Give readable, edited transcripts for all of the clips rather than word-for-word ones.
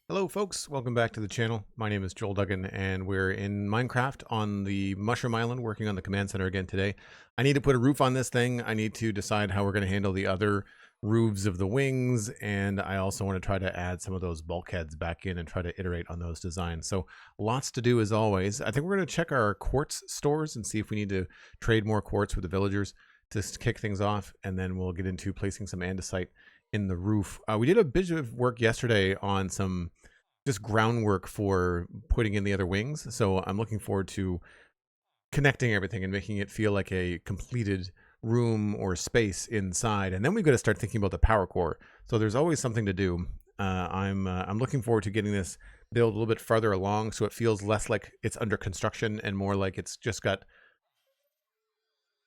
Hello folks, welcome back to the channel. My name is Joel Duggan and we're in Minecraft on the Mushroom Island working on the command center again today. I need to put a roof on this thing. I need to decide how we're going to handle the other roofs of the wings, and I also want to try to add some of those bulkheads back in and try to iterate on those designs. So lots to do as always. I think we're going to check our quartz stores and see if we need to trade more quartz with the villagers to kick things off, and then we'll get into placing some andesite in the roof. We did a bit of work yesterday on some just groundwork for putting in the other wings, so I'm looking forward to connecting everything and making it feel like a completed room or space inside. And then we've got to start thinking about the power core, so there's always something to do. I'm looking forward to getting this build a little bit farther along so it feels less like it's under construction and more like it's just got,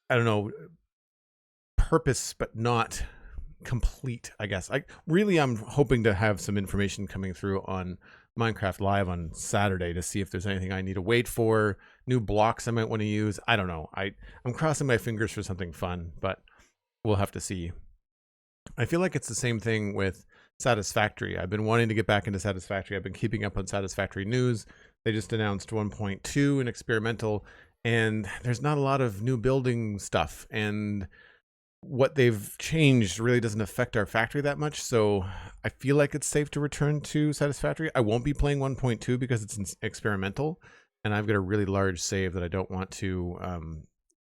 I don't know, purpose but not complete, I guess. I'm hoping to have some information coming through on Minecraft Live on Saturday to see if there's anything I need to wait for, new blocks I might want to use. I don't know. I'm crossing my fingers for something fun, but we'll have to see. I feel like it's the same thing with Satisfactory. I've been wanting to get back into Satisfactory. I've been keeping up on Satisfactory news. They just announced 1.2 in experimental, and there's not a lot of new building stuff, and what they've changed really doesn't affect our factory that much, so I feel like it's safe to return to Satisfactory. I won't be playing 1.2 because it's experimental, and I've got a really large save that I don't want to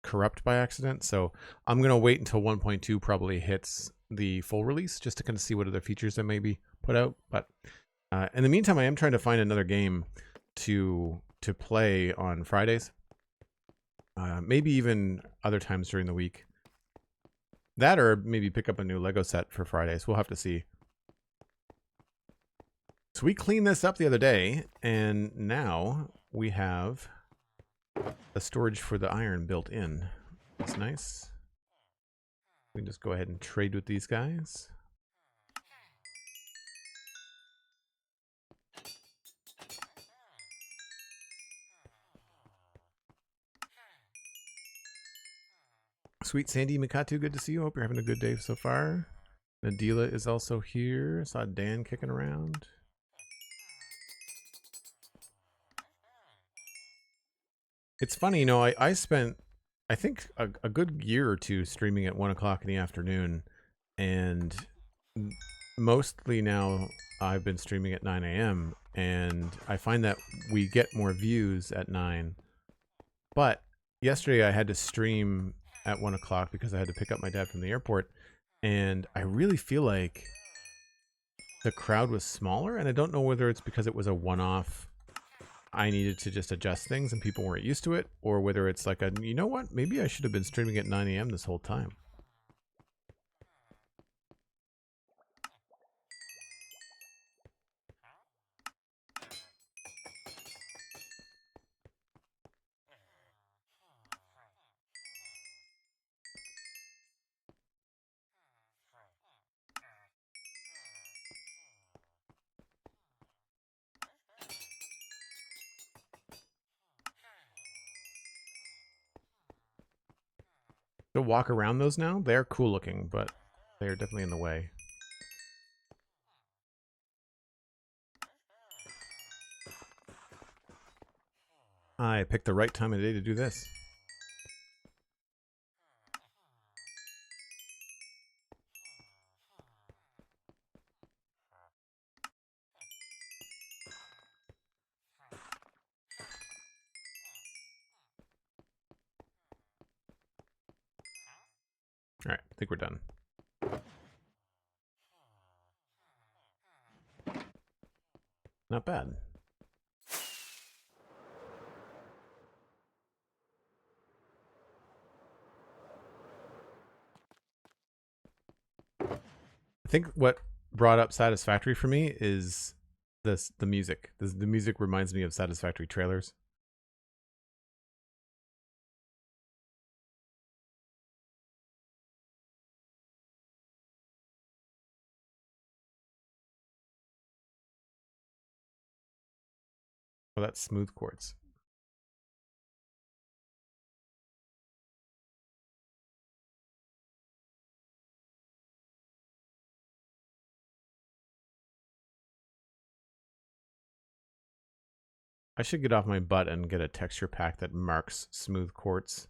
corrupt by accident, so I'm going to wait until 1.2 probably hits the full release just to kind of see what other features they may be put out. But in the meantime, I am trying to find another game to play on Fridays, maybe even other times during the week. That, or maybe pick up a new Lego set for Fridays. We'll have to see. So we cleaned this up the other day, and now we have a storage for the iron built in. That's nice. We can just go ahead and trade with these guys. SweetSandi Mikatu, good to see you. Hope you're having a good day so far. Nadila is also here. Saw Dan kicking around. It's funny, you know, I spent, I think, a good year or two streaming at 1 o'clock in the afternoon, and mostly now I've been streaming at 9 a.m. and I find that we get more views at 9. But yesterday I had to stream at 1 o'clock because I had to pick up my dad from the airport, and I really feel like the crowd was smaller, and I don't know whether it's because it was a one-off, I needed to just adjust things and people weren't used to it, or whether it's like a, you know what, maybe I should have been streaming at 9 a.m. this whole time. To walk around those now, they're cool looking, but they're definitely in the way. I picked the right time of day to do this. All right, I think we're done. Not bad. I think what brought up Satisfactory for me is the music. The music reminds me of Satisfactory trailers. Oh, that's smooth quartz. I should get off my butt and get a texture pack that marks smooth quartz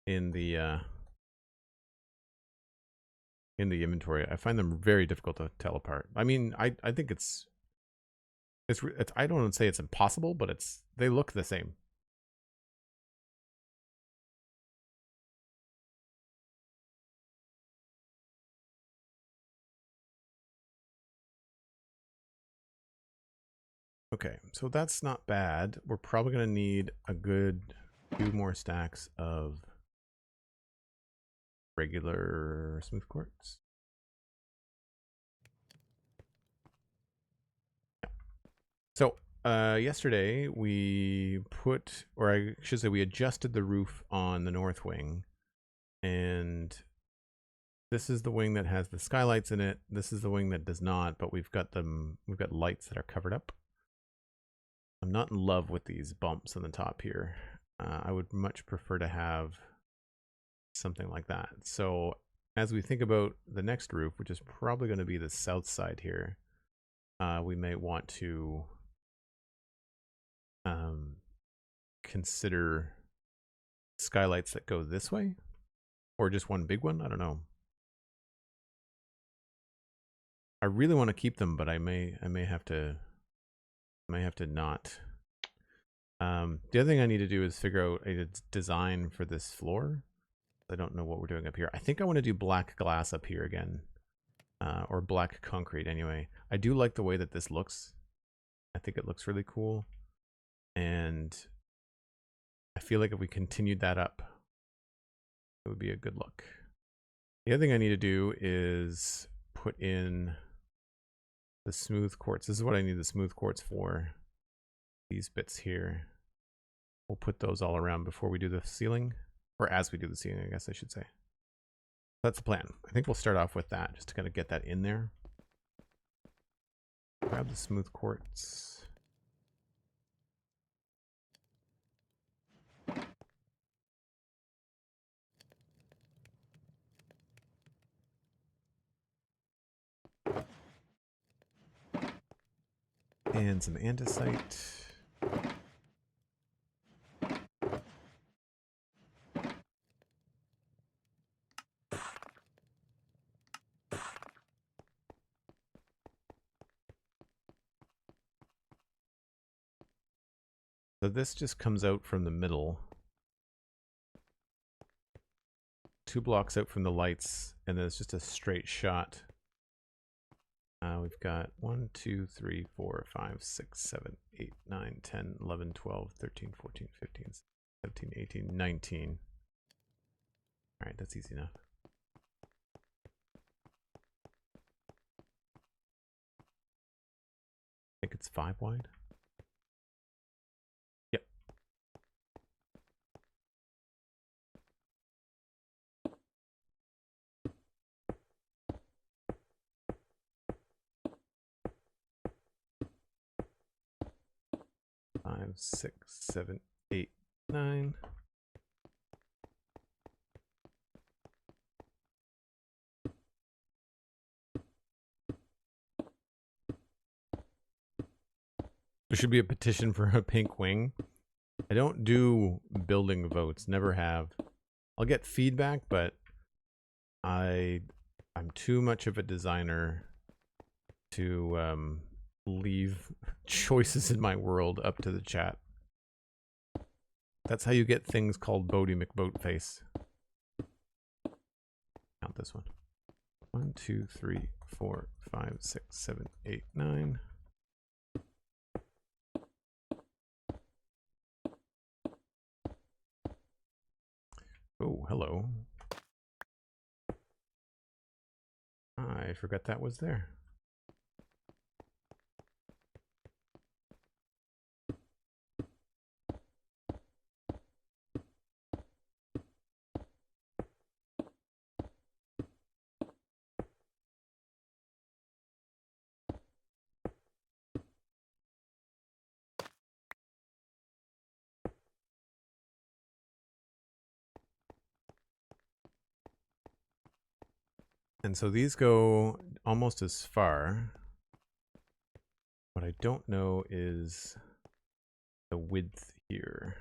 in the inventory. I find them very difficult to tell apart. I mean, I think it's I don't want to say it's impossible, but they look the same. Okay, so that's not bad. We're probably going to need a good few more stacks of regular smooth quartz. So yesterday we put, or I should say we adjusted the roof on the north wing, and this is the wing that has the skylights in it. This is the wing that does not, but we've got lights that are covered up. I'm not in love with these bumps on the top here. I would much prefer to have something like that. So as we think about the next roof, which is probably going to be the south side here, we may want to consider skylights that go this way, or just one big one. I don't know. I really want to keep them, but I may have to not. The other thing I need to do is figure out a design for this floor. I don't know what we're doing up here. I think I want to do black glass up here again, or black concrete anyway. I do like the way that this looks. I think it looks really cool, and I feel like if we continued that up, it would be a good look. The other thing I need to do is put in the smooth quartz. This is what I need the smooth quartz for. These bits here. We'll put those all around before we do the ceiling, or as we do the ceiling, I guess I should say. That's the plan. I think we'll start off with that, just to kind of get that in there. Grab the smooth quartz. And some andesite. So this just comes out from the middle. 2 blocks out from the lights, and then it's just a straight shot. We've got 1, 2, 3, 4, 5, 6, 7, 8, 9, 10, 11, 12, 13, 14, 15, 17, 18, 19. All right, that's easy enough. I think it's 5 wide. Yep. Five, 6, 7, 8, 9. There should be a petition for a pink wing. I don't do building votes, never have. I'll get feedback, but I'm too much of a designer to leave choices in my world up to the chat. That's how you get things called Bodie McBoatface. Count this one. 1, 2, 3, 4, 5, 6, 7, 8, 9. Oh, hello. I forgot that was there. And so these go almost as far. What I don't know is the width here.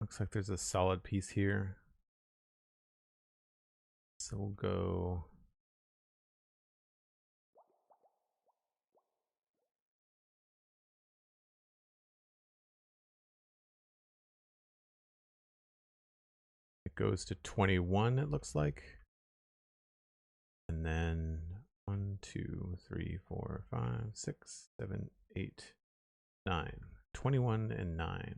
Looks like there's a solid piece here. So we'll go it goes to 21, it looks like. And then 1, 2, 3, 4, 5, 6, 7, 8, 9. 21 and 9.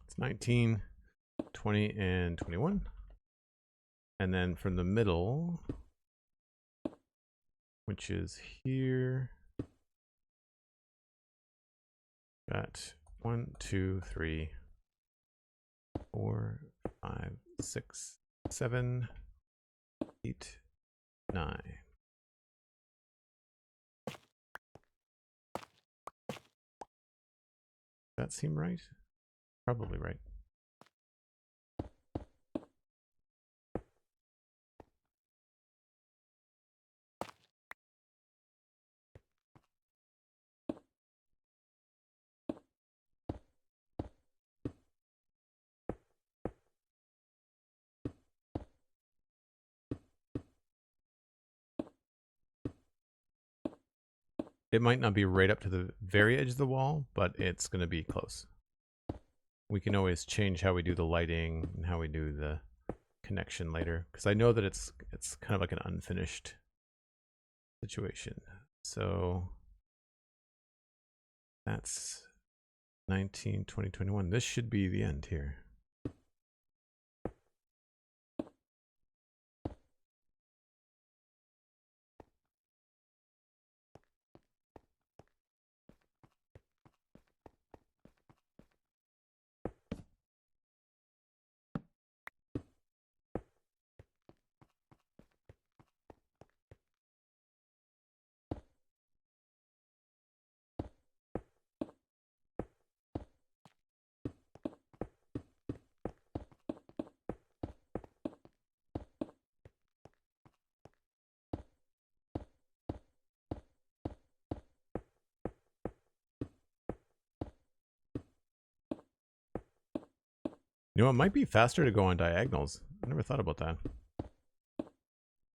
It's 19, 20, and 21. And then from the middle, which is here, got 1, 2, 3, 4, 5, 6, 7, 8, 9. That seem right? Probably right. It might not be right up to the very edge of the wall, but it's going to be close. We can always change how we do the lighting and how we do the connection later, because I know that it's kind of like an unfinished situation. So that's 19, 20, 21. This should be the end here. You know, it might be faster to go on diagonals. I never thought about that.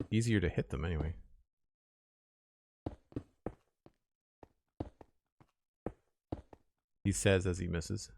Easier to hit them anyway. He says as he misses.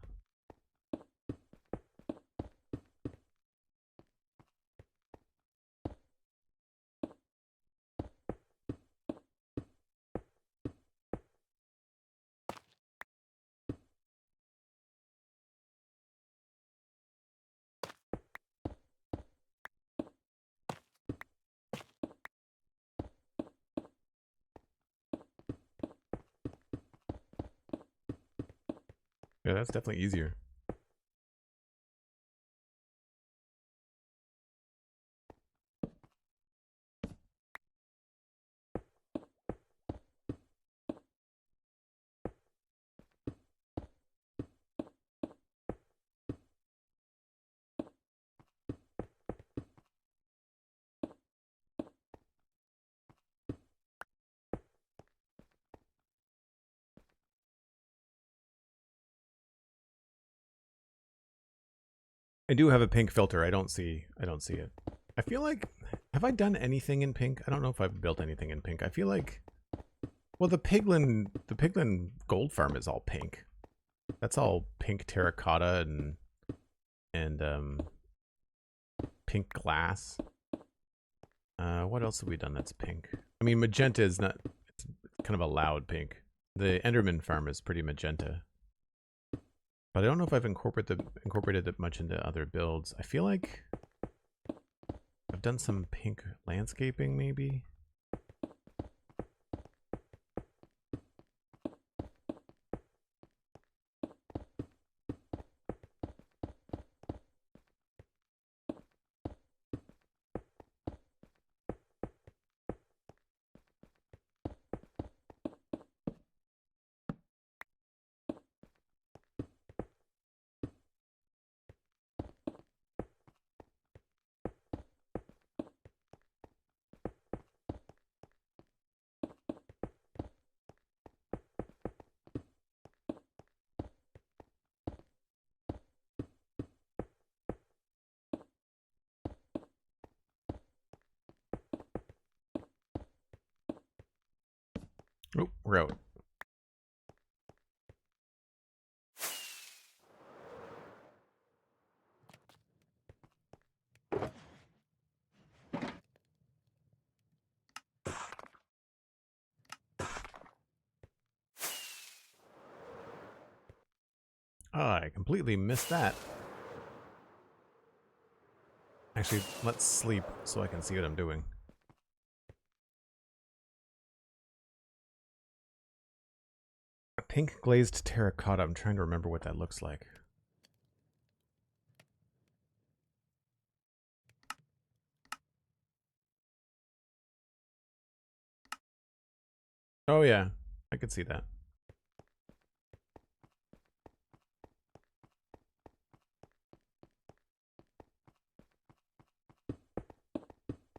Yeah, that's definitely easier. I do have a pink filter. I don't see it. I feel like, have I done anything in pink? I don't know if I've built anything in pink. I feel like, well, the piglin gold farm is all pink. That's all pink terracotta and pink glass. What else have we done that's pink? I mean, magenta is not, it's kind of a loud pink. The Enderman farm is pretty magenta. But I don't know if I've incorporated that much into other builds. I feel like I've done some pink landscaping, maybe. we're out. Oh, I completely missed that. Actually, let's sleep so I can see what I'm doing. A pink glazed terracotta. I'm trying to remember what that looks like. Oh yeah, I could see that.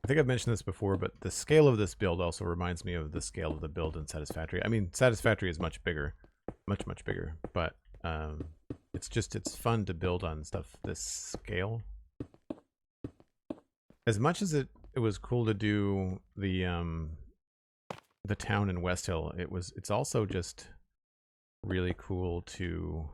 I think I've mentioned this before, but the scale of this build also reminds me of the scale of the build in Satisfactory. I mean, Satisfactory is much bigger, much bigger, but it's fun to build on stuff this scale. As much as it was cool to do the town in West Hill, it's also just really cool to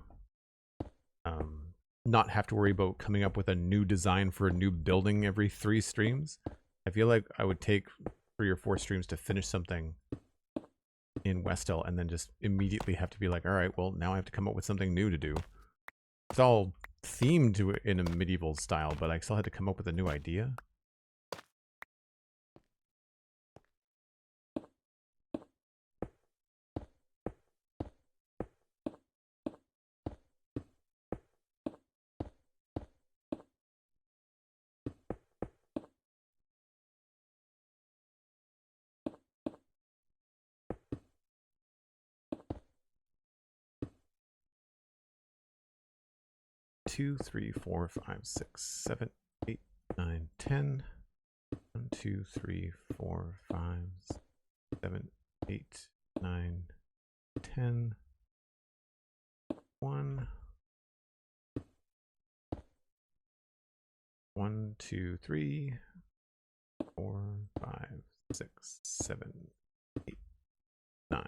not have to worry about coming up with a new design for a new building every 3 streams. I feel like I would take 3 or 4 streams to finish something in West Hill and then just immediately have to be like, all right, well, now I have to come up with something new to do. It's all themed to in a medieval style, but I still had to come up with a new idea. Two, 3, 4, 5, 6, 7, 8, 9, 10. 1, 2, 3, 4, 5, 7, 8, 9, 10. 1, 1, 2, 3, 4, 5, 6, 7, 8, 9.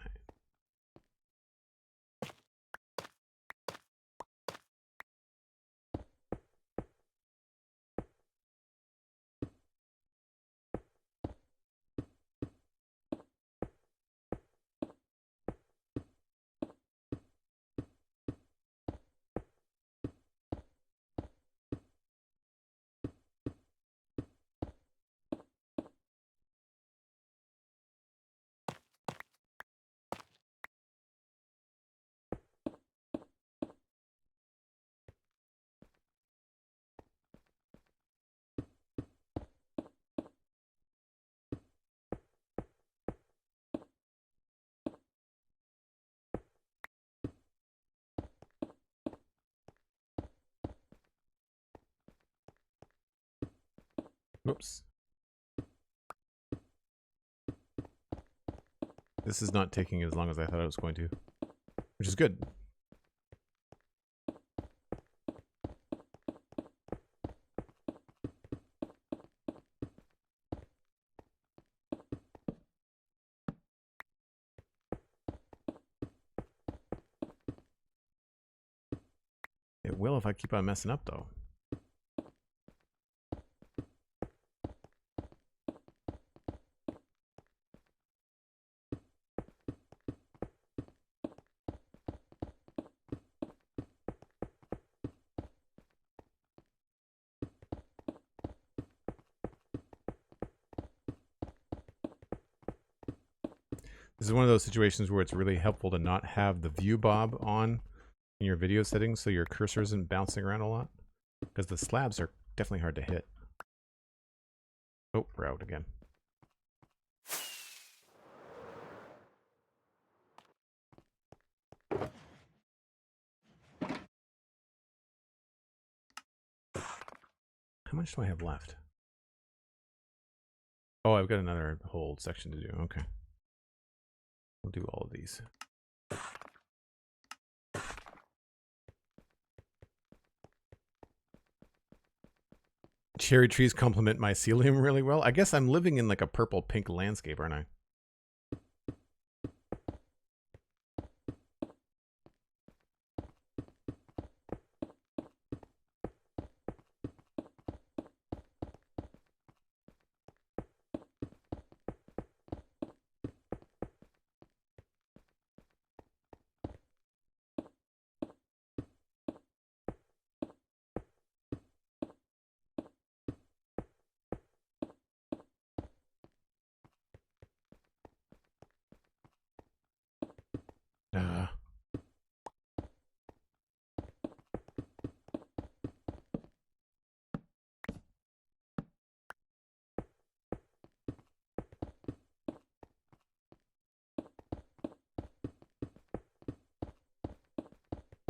Whoops. This is not taking as long as I thought it was going to, which is good. It will if I keep on messing up, though. This is one of those situations where it's really helpful to not have the view bob on in your video settings so your cursor isn't bouncing around a lot, because the slabs are definitely hard to hit. Oh, we're out again. How much do I have left? Oh, I've got another whole section to do. Okay. We'll do all of these. Cherry trees complement mycelium really well. I guess I'm living in like a purple-pink landscape, aren't I?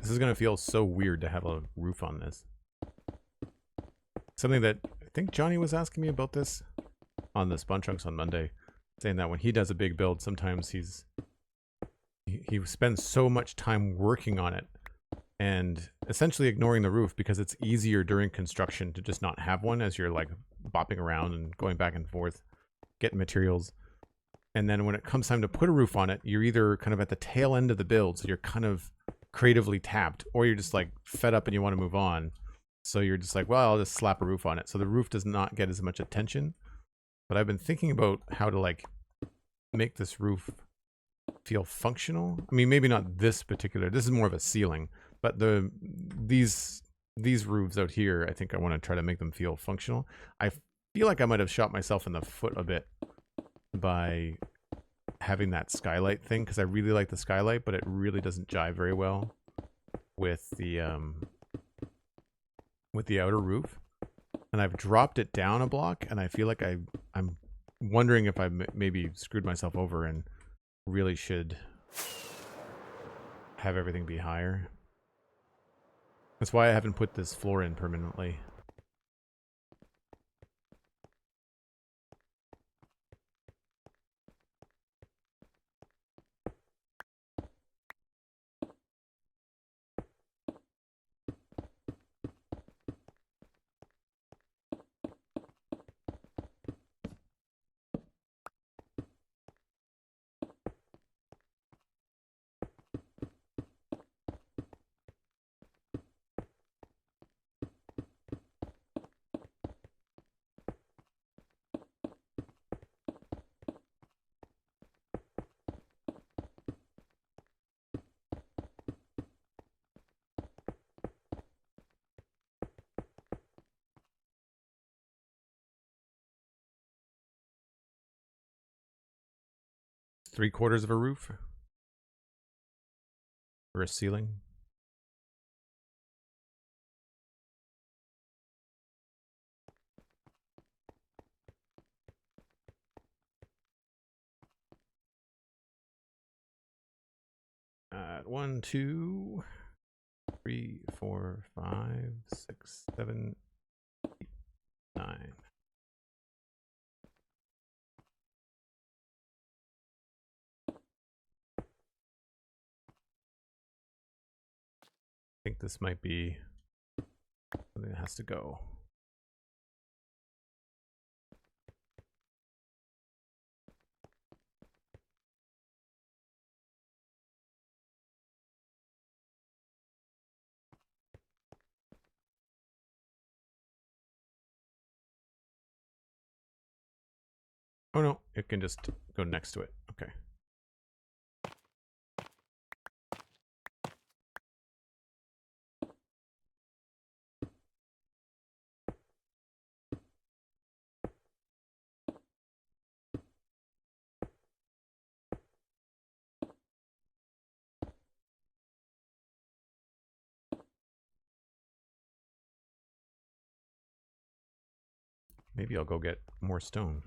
This is going to feel so weird to have a roof on this. Something that I think Johnny was asking me about this on the Spawn Chunks on Monday, saying that when he does a big build, sometimes he spends so much time working on it and essentially ignoring the roof because it's easier during construction to just not have one as you're like bopping around and going back and forth, getting materials. And then when it comes time to put a roof on it, you're either kind of at the tail end of the build, so you're kind of creatively tapped, or you're just like fed up and you want to move on. So you're just like, well, I'll just slap a roof on it. So the roof does not get as much attention. But I've been thinking about how to like make this roof feel functional. I mean, maybe not this particular, this is more of a ceiling, but these roofs out here, I think I want to try to make them feel functional. I feel like I might have shot myself in the foot a bit by having that skylight thing, because I really like the skylight, but it really doesn't jive very well with the outer roof. And I've dropped it down a block, and I feel like I'm wondering if I maybe screwed myself over and really should have everything be higher. That's why I haven't put this floor in permanently. Three-quarters of a roof? Or a ceiling? One, two, 3, 4, 5, 6, 7, 8, 9. I think this might be something that has to go. Oh no, it can just go next to it. Okay. Maybe I'll go get more stone.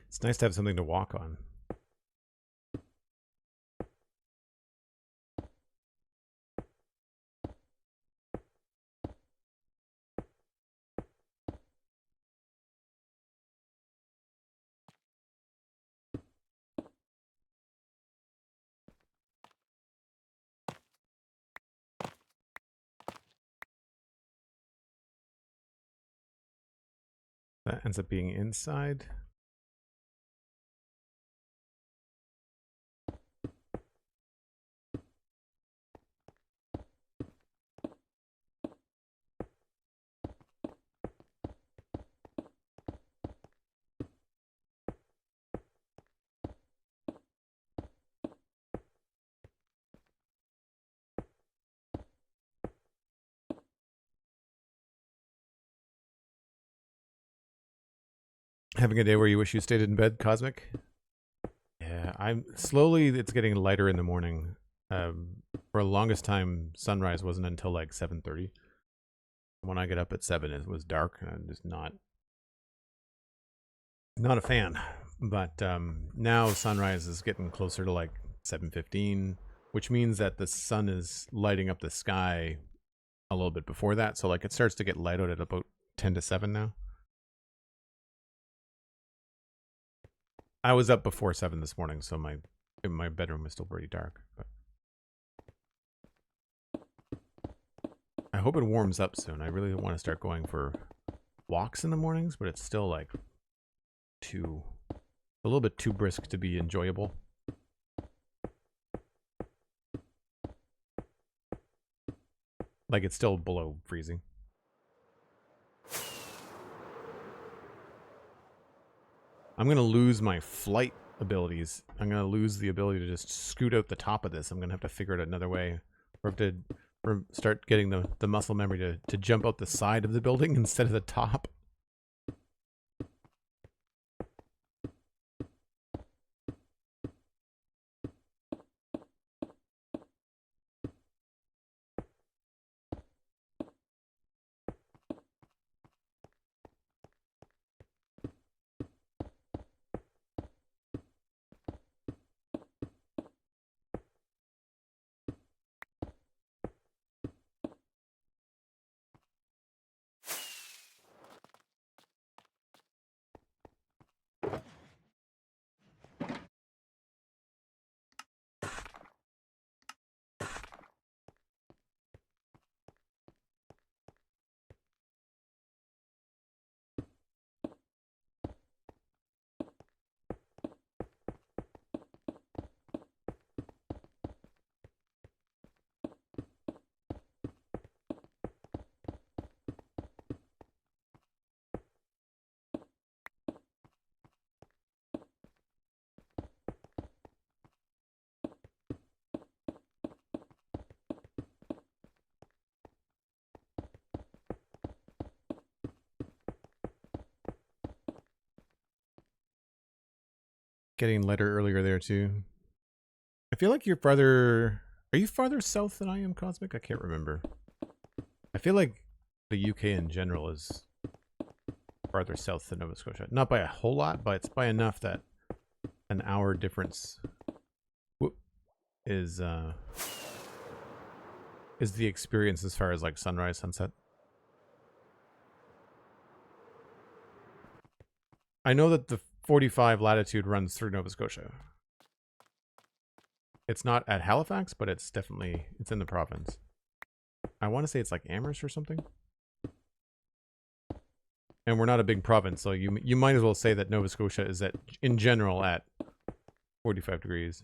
It's nice to have something to walk on. That ends up being inside. Having a day where you wish you stayed in bed, Cosmic? Yeah, I'm slowly, it's getting lighter in the morning. For the longest time, sunrise wasn't until like 7:30. When I get up at 7, it was dark, and I'm just not a fan. But now sunrise is getting closer to like 7:15, which means that the sun is lighting up the sky a little bit before that. So like it starts to get light out at about 10 to 7 now. I was up before 7 this morning, so my bedroom was still pretty dark. But I hope it warms up soon. I really want to start going for walks in the mornings, but it's still like a little bit too brisk to be enjoyable. Like it's still below freezing. I'm going to lose my flight abilities. I'm going to lose the ability to just scoot out the top of this. I'm going to have to figure out another way. Or start getting the muscle memory to jump out the side of the building instead of the top. Getting lighter earlier there too. I feel like you're farther... Are you farther south than I am, Cosmic? I can't remember. I feel like the UK in general is farther south than Nova Scotia. Not by a whole lot, but it's by enough that an hour difference is the experience as far as like sunrise, sunset. I know that the 45 latitude runs through Nova Scotia. It's not at Halifax, but it's definitely, it's in the province. I want to say it's like Amherst or something. And we're not a big province, so you might as well say that Nova Scotia is in general at 45 degrees.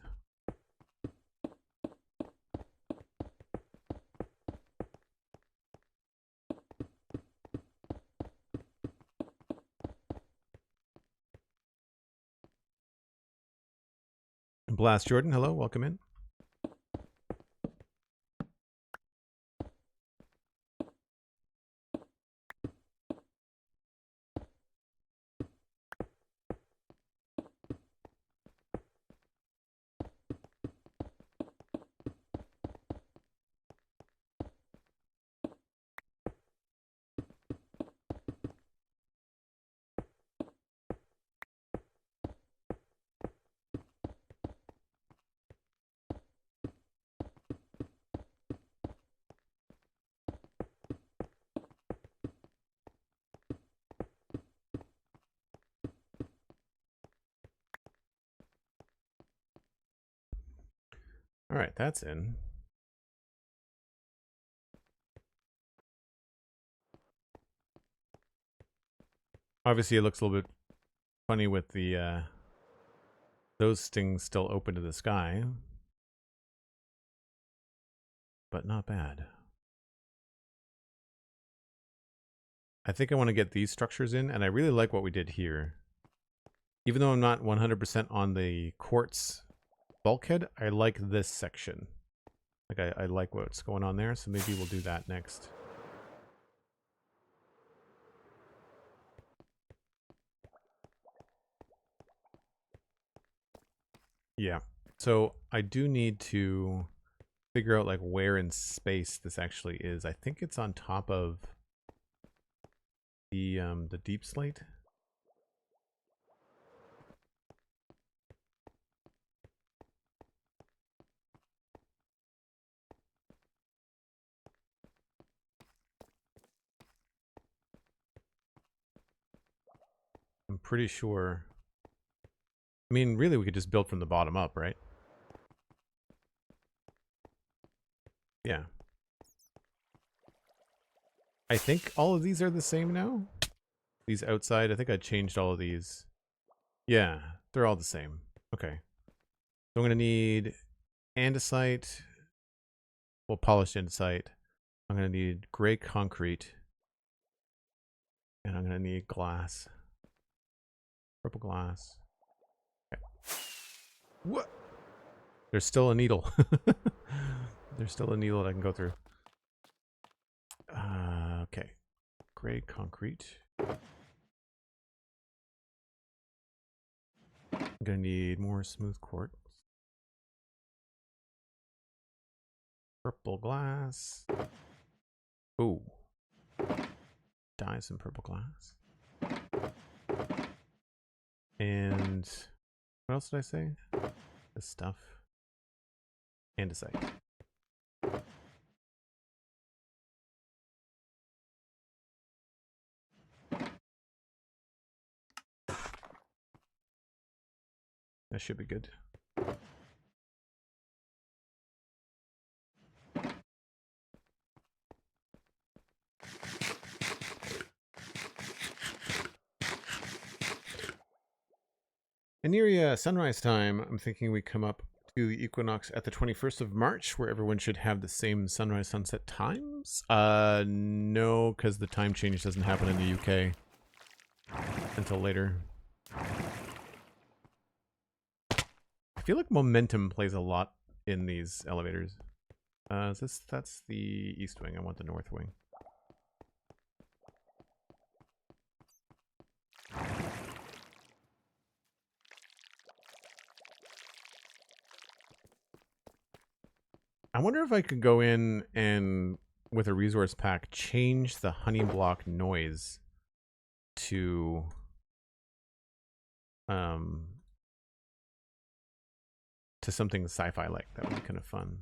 Blast Jordan, hello, welcome in. All right, that's in. Obviously, it looks a little bit funny with the those stings still open to the sky, but not bad. I think I want to get these structures in, and I really like what we did here. Even though I'm not 100% on the quartz bulkhead, I like this section. Like I like what's going on there, so maybe we'll do that next. Yeah. So I do need to figure out like where in space this actually is. I think it's on top of the deep slate. I'm pretty sure. I mean, really, we could just build from the bottom up, right? Yeah. I think all of these are the same now. These outside, I think I changed all of these. Yeah, they're all the same. Okay. So I'm going to need andesite. Well, polished andesite. I'm going to need gray concrete. And I'm going to need glass. Purple glass. Okay. What? There's still a needle. There's still a needle that I can go through. Okay. Gray concrete. I'm going to need more smooth quartz. Purple glass. Ooh. Dye some purple glass. And what else did I say? This stuff. Andesite. That should be good. And near sunrise time, I'm thinking we come up to the equinox at the 21st of March, where everyone should have the same sunrise sunset times. No, because the time change doesn't happen in the UK until later. I feel like momentum plays a lot in these elevators. That's the east wing. I want the north wing. I wonder if I could go in and, with a resource pack, change the honey block noise to something sci-fi like. That would be kind of fun.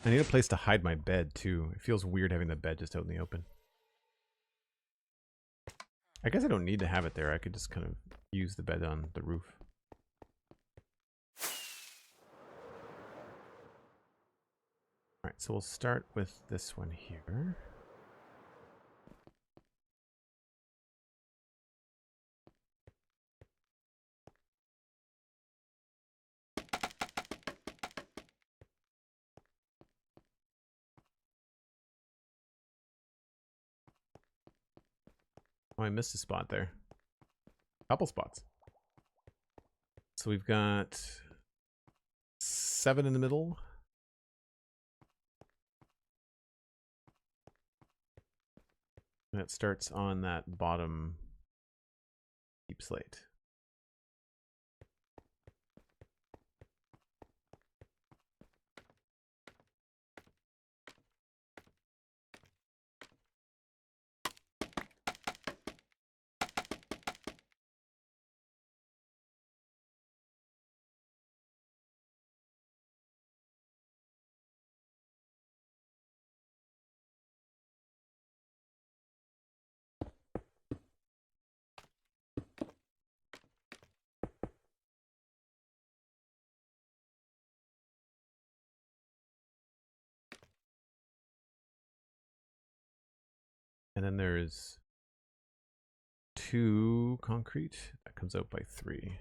I need a place to hide my bed too. It feels weird having the bed just out in the open. I guess I don't need to have it there. I could just kind of use the bed on the roof. All right, so we'll start with this one here. Oh, I missed a spot there. Couple spots. So we've got 7 in the middle. And it starts on that bottom deep slate. And then there's 2 concrete. That comes out by 3.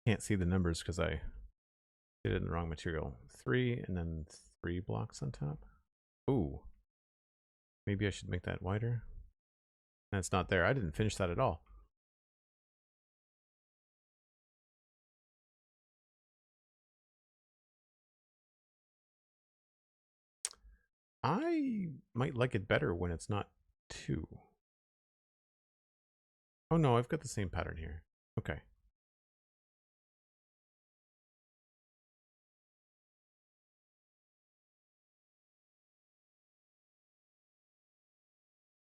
Can't see the numbers because I did it in the wrong material. 3 and then 3 blocks on top. Ooh. Maybe I should make that wider. That's not there. I didn't finish that at all. I might like it better when it's not 2. Oh no, I've got the same pattern here. Okay.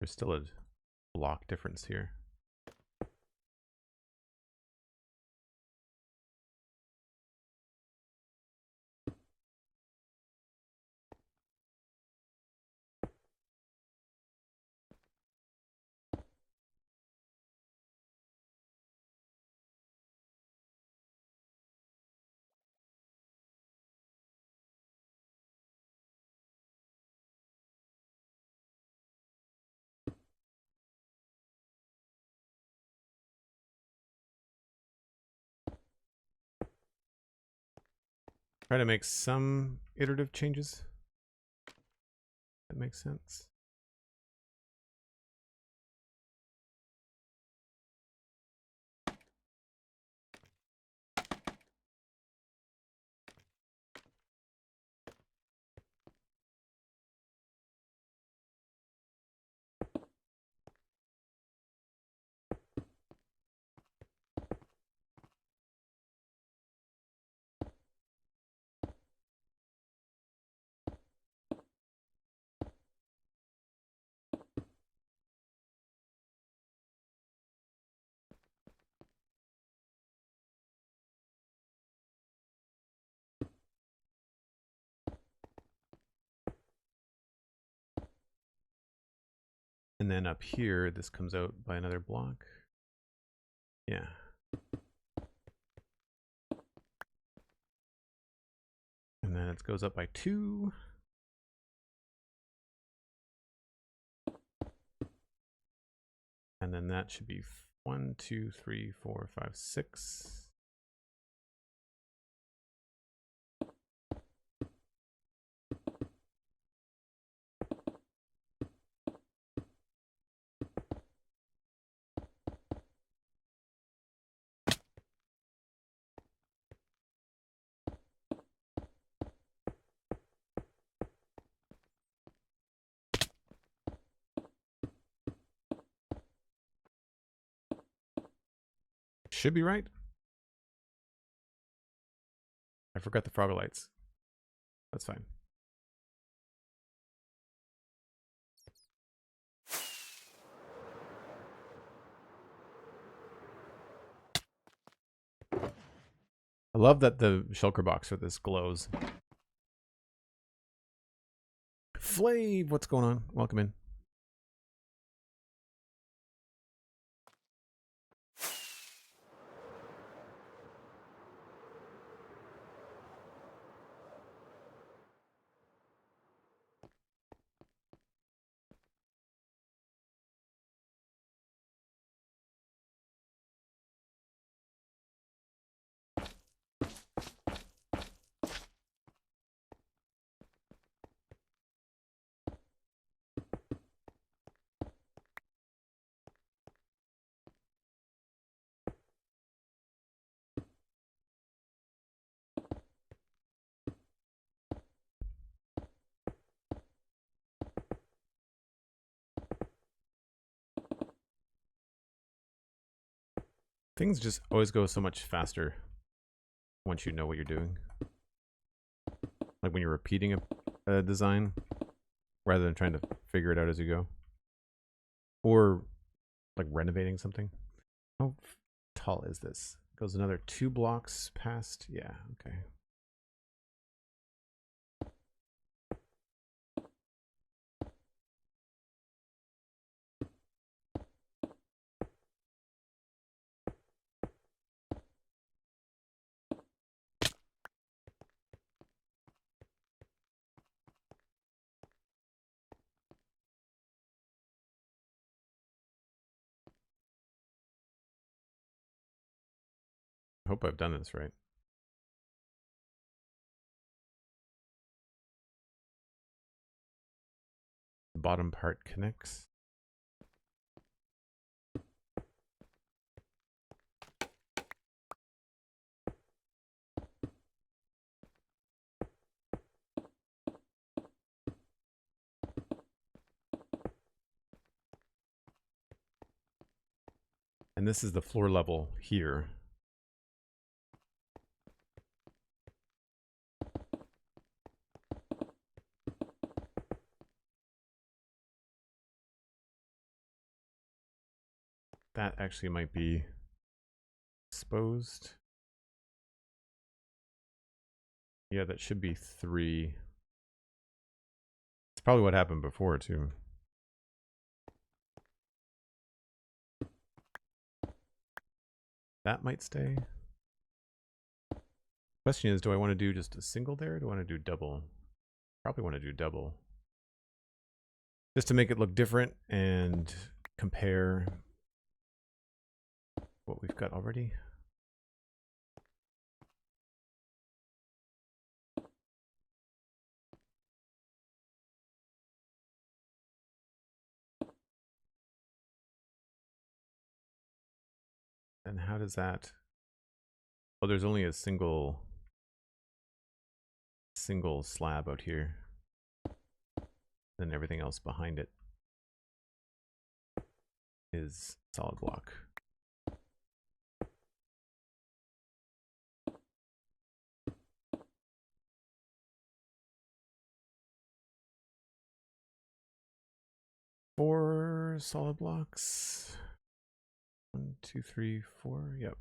There's still a block difference here. Try to make some iterative changes. That makes sense. And then up here, this comes out by another block. Yeah. And then it goes up by 2. And then that should be 1, 2, 3, 4, 5, 6. Should be right. I forgot the frog lights. That's fine. I love that the shulker box with this glows. Flav, what's going on? Welcome in. Things just always go so much faster once you know what you're doing. Like when you're repeating a design rather than trying to figure it out as you go. Or like renovating something. How tall is this? Goes another 2 blocks past. Yeah, okay. I hope I've done this right. The bottom part connects. And this is the floor level here. That actually might be exposed. Yeah, that should be 3. It's probably what happened before, too. That might stay. Question is, do I want to do just a single there, or do I want to do double? Probably want to do double. Just to make it look different and compare what we've got already. And how does that... Oh, there's only a single slab out here. Then everything else behind it is solid block. Four solid blocks. 1, 2, 3, 4. Yep.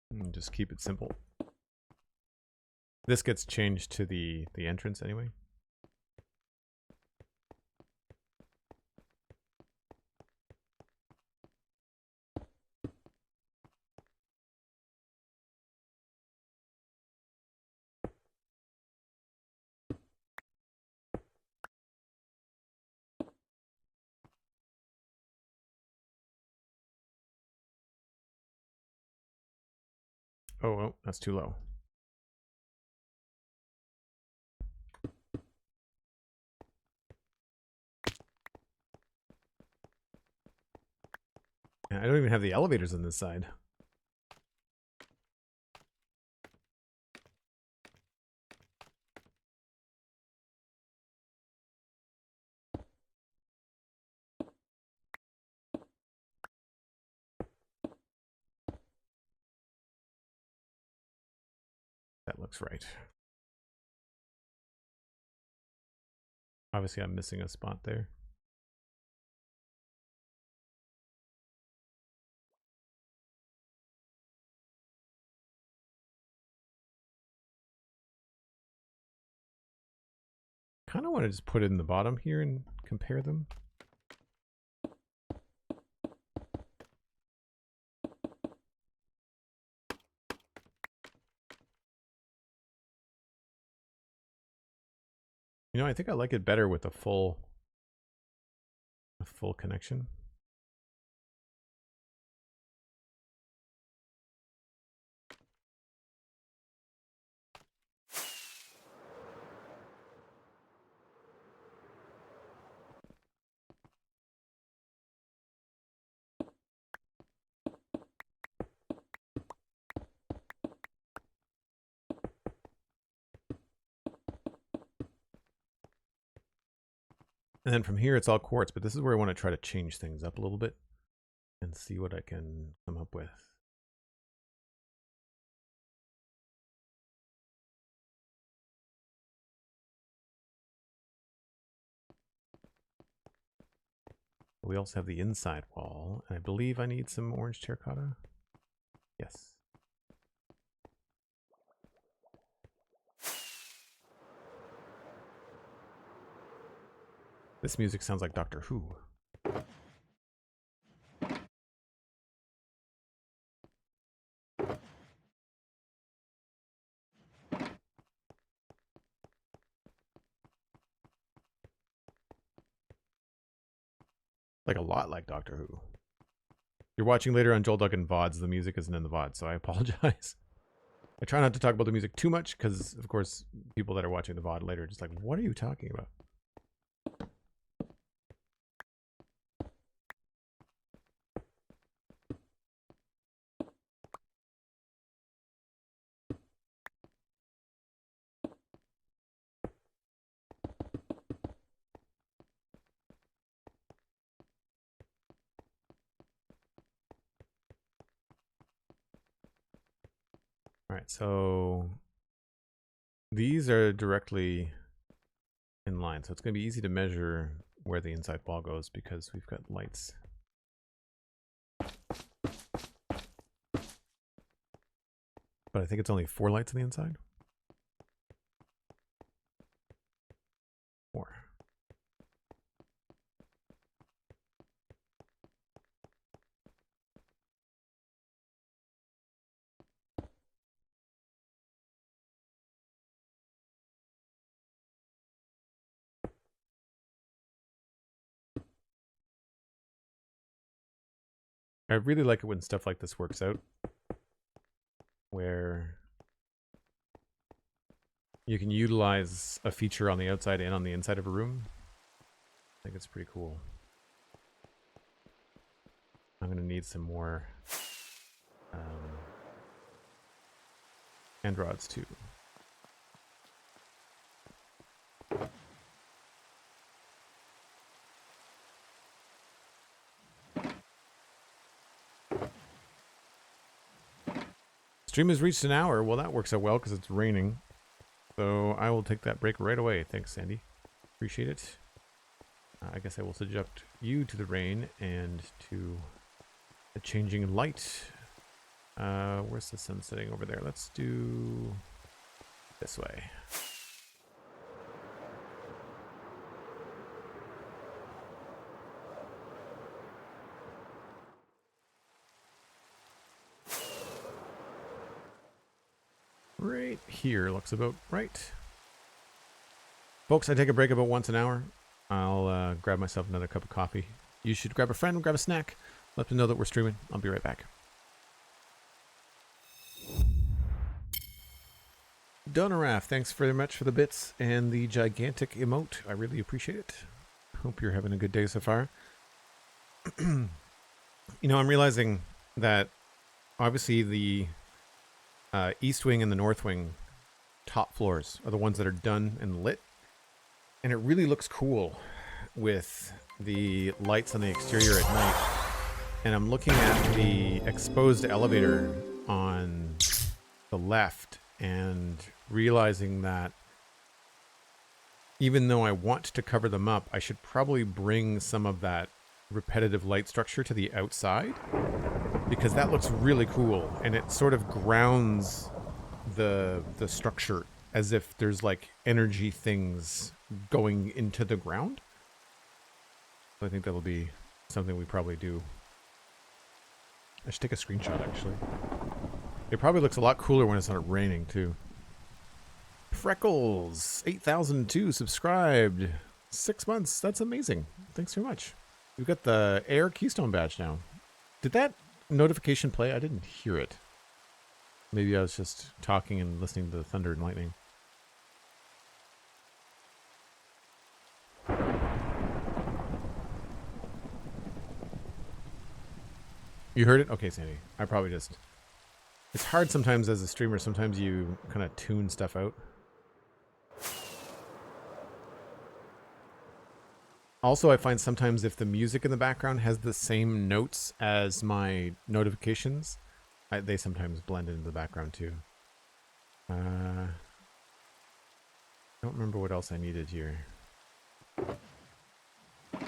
And just keep it simple. This gets changed to the entrance anyway. Oh, that's too low. I don't even have the elevators on this side. That looks right. Obviously, I'm missing a spot there. Kind of want to just put it in the bottom here and compare them. You know, I think I like it better with a full connection. And then from here, it's all quartz, but this is where I want to try to change things up a little bit and see what I can come up with. We also have the inside wall, and I believe I need some orange terracotta. Yes. This music sounds like Doctor Who. like a lot like Doctor Who. You're watching later on Joel Duggan VODs. The music isn't in the VOD, so I apologize. I try not to talk about the music too much because, of course, people that are watching the VOD later are just like, what are you talking about? All right, so these are directly in line, so it's going to be easy to measure where the inside wall goes because we've got lights. But I think it's only 4 lights on the inside. 4. I really like it when stuff like this works out, where you can utilize a feature on the outside and on the inside of a room. I think it's pretty cool. I'm going to need some more hand rods too. Stream has reached an hour. Well, that works out well because it's raining. So I will take that break right away. Thanks, Sandy. Appreciate it. I guess I will subject you to the rain and to the changing light. Where's the sun setting over there? Let's do this way. Right here looks about right. Folks, I take a break about once an hour. I'll grab myself another cup of coffee. You should grab a friend, grab a snack. Let them know that we're streaming. I'll be right back. Donaraf, thanks very much for the bits and the gigantic emote. I really appreciate it. Hope you're having a good day so far. You know, I'm realizing that obviously the East Wing and the North Wing top floors are the ones that are done and lit. And it really looks cool with the lights on the exterior at night. And I'm looking at the exposed elevator on the left and realizing that even though I want to cover them up, I should probably bring some of that repetitive light structure to the outside because that looks really cool and it sort of grounds the structure as if there's like energy things going into the ground. So I think that'll be something we probably do. I should take a screenshot actually. It probably looks a lot cooler when it's not raining too. Freckles 8002 subscribed. 6 months. That's amazing. Thanks very much. We've got the Air Keystone badge now. Did that notification play? I didn't hear it. Maybe I was just talking and listening to the thunder and lightning. You heard it? Okay, Sandy. I probably just... It's hard sometimes as a streamer. Sometimes you kind of tune stuff out. Also, I find sometimes if the music in the background has the same notes as my notifications, they sometimes blend into the background too. I don't remember what else I needed here. I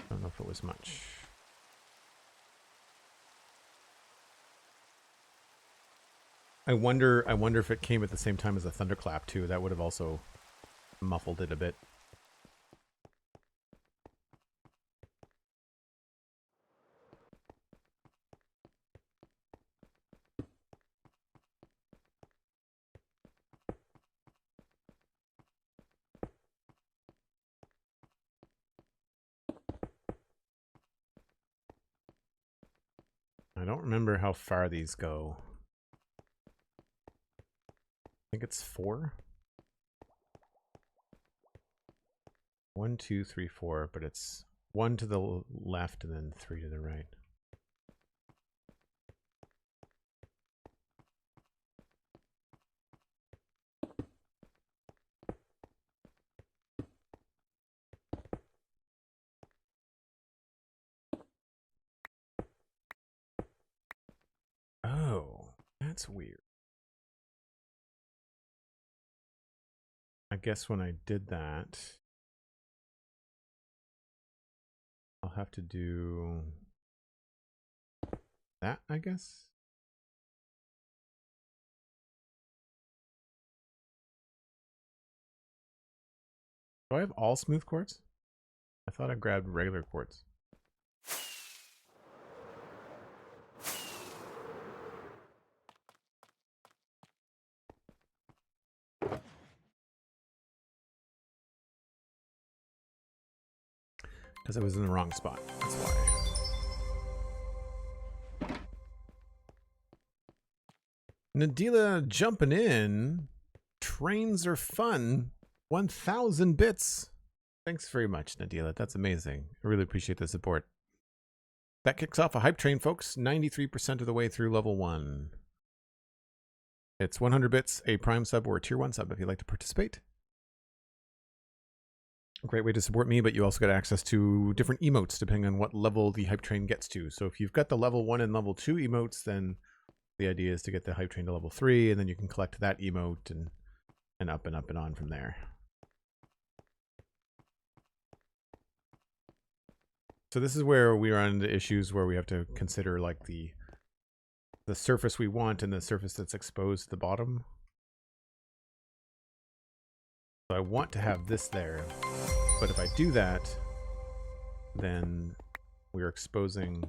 don't know if it was much. I wonder if it came at the same time as a thunderclap too. That would have also muffled it a bit. I don't remember how far these go. I think it's 4. 1, 2, 3, 4, but it's 1 to the left and then 3 to the right. Oh, that's weird. I guess when I did that, I'll have to do that, I guess. Do I have all smooth quartz? I thought I grabbed regular quartz. Because I was in the wrong spot. That's why. Nadila jumping in. Trains are fun. 1,000 bits. Thanks very much, Nadila. That's amazing. I really appreciate the support. That kicks off a hype train, folks. 93% of the way through level 1. It's 100 bits, a prime sub, or a tier 1 sub if you'd like to participate. A great way to support me, but you also get access to different emotes depending on what level the hype train gets to. So if you've got the level 1 and level 2 emotes, then the idea is to get the hype train to level 3, and then you can collect that emote and up and up and on from there. So this is where we run into issues where we have to consider like the surface we want and the surface that's exposed to the bottom. So I want to have this there, but if I do that, then we're exposing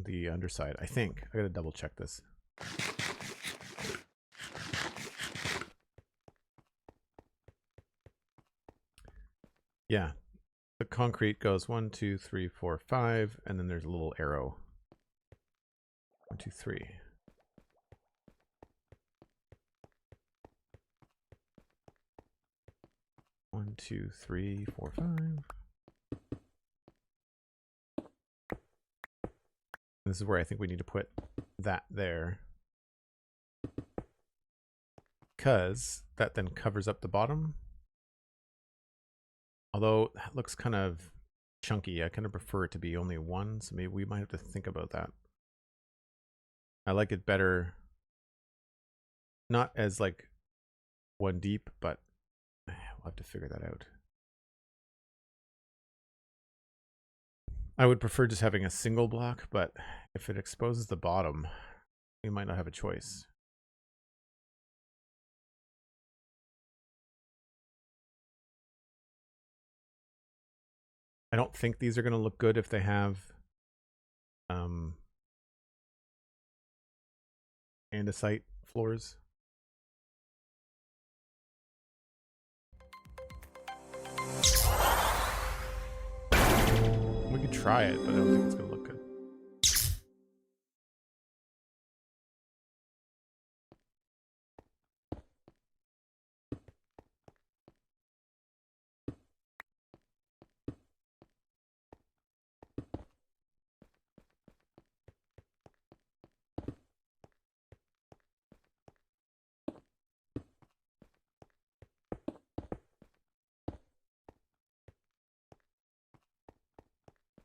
the underside. I think I gotta double check this. Yeah, the concrete goes 1, 2, 3, 4, 5, and then there's a little arrow. 1, 2, 3. One, 2, 3, 4, 5. This is where I think we need to put that there, because that then covers up the bottom. Although that looks kind of chunky, I kind of prefer it to be only 1, so maybe we might have to think about that. I like it better, not as like 1 deep, but we'll have to figure that out. I would prefer just having a single block, but if it exposes the bottom, we might not have a choice. I don't think these are going to look good if they have andesite floors. We could try it, but I don't think it's going to look good.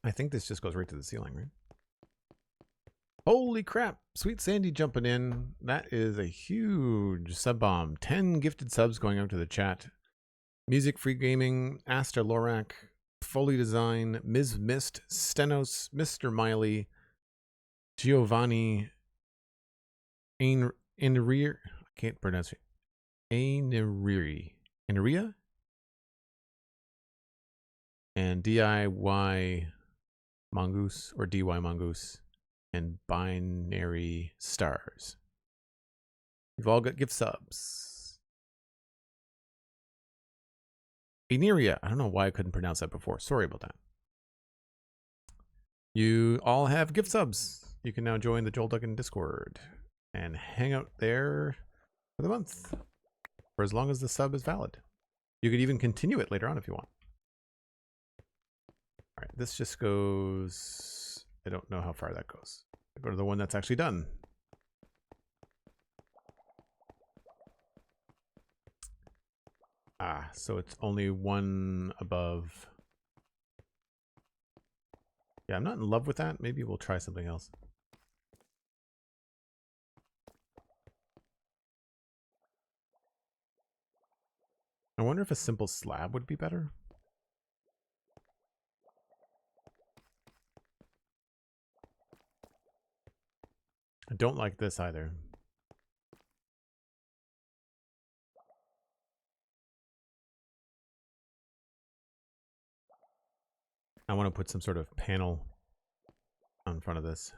I think this just goes right to the ceiling, right? Holy crap. SweetSandi jumping in. That is a huge sub bomb. 10 gifted subs going out to the chat. Music Free Gaming, Asta Lorak, Foley Design, Ms. Mist, Stenos, Mr. Miley, Giovanni, Ainrear, I can't pronounce it. Ainrear, and DIY Mongoose or DY Mongoose, and Binary Stars. You've all got gift subs. Veneria, I don't know why I couldn't pronounce that before. Sorry about that. You all have gift subs. You can now join the Joel Duggan Discord and hang out there for the month, for as long as the sub is valid. You could even continue it later on if you want. All right, this just goes... I don't know how far that goes. I go to the one that's actually done. Ah, so it's only one above. Yeah, I'm not in love with that. Maybe we'll try something else. I wonder if a simple slab would be better. I don't like this either. I want to put some sort of panel on front of this.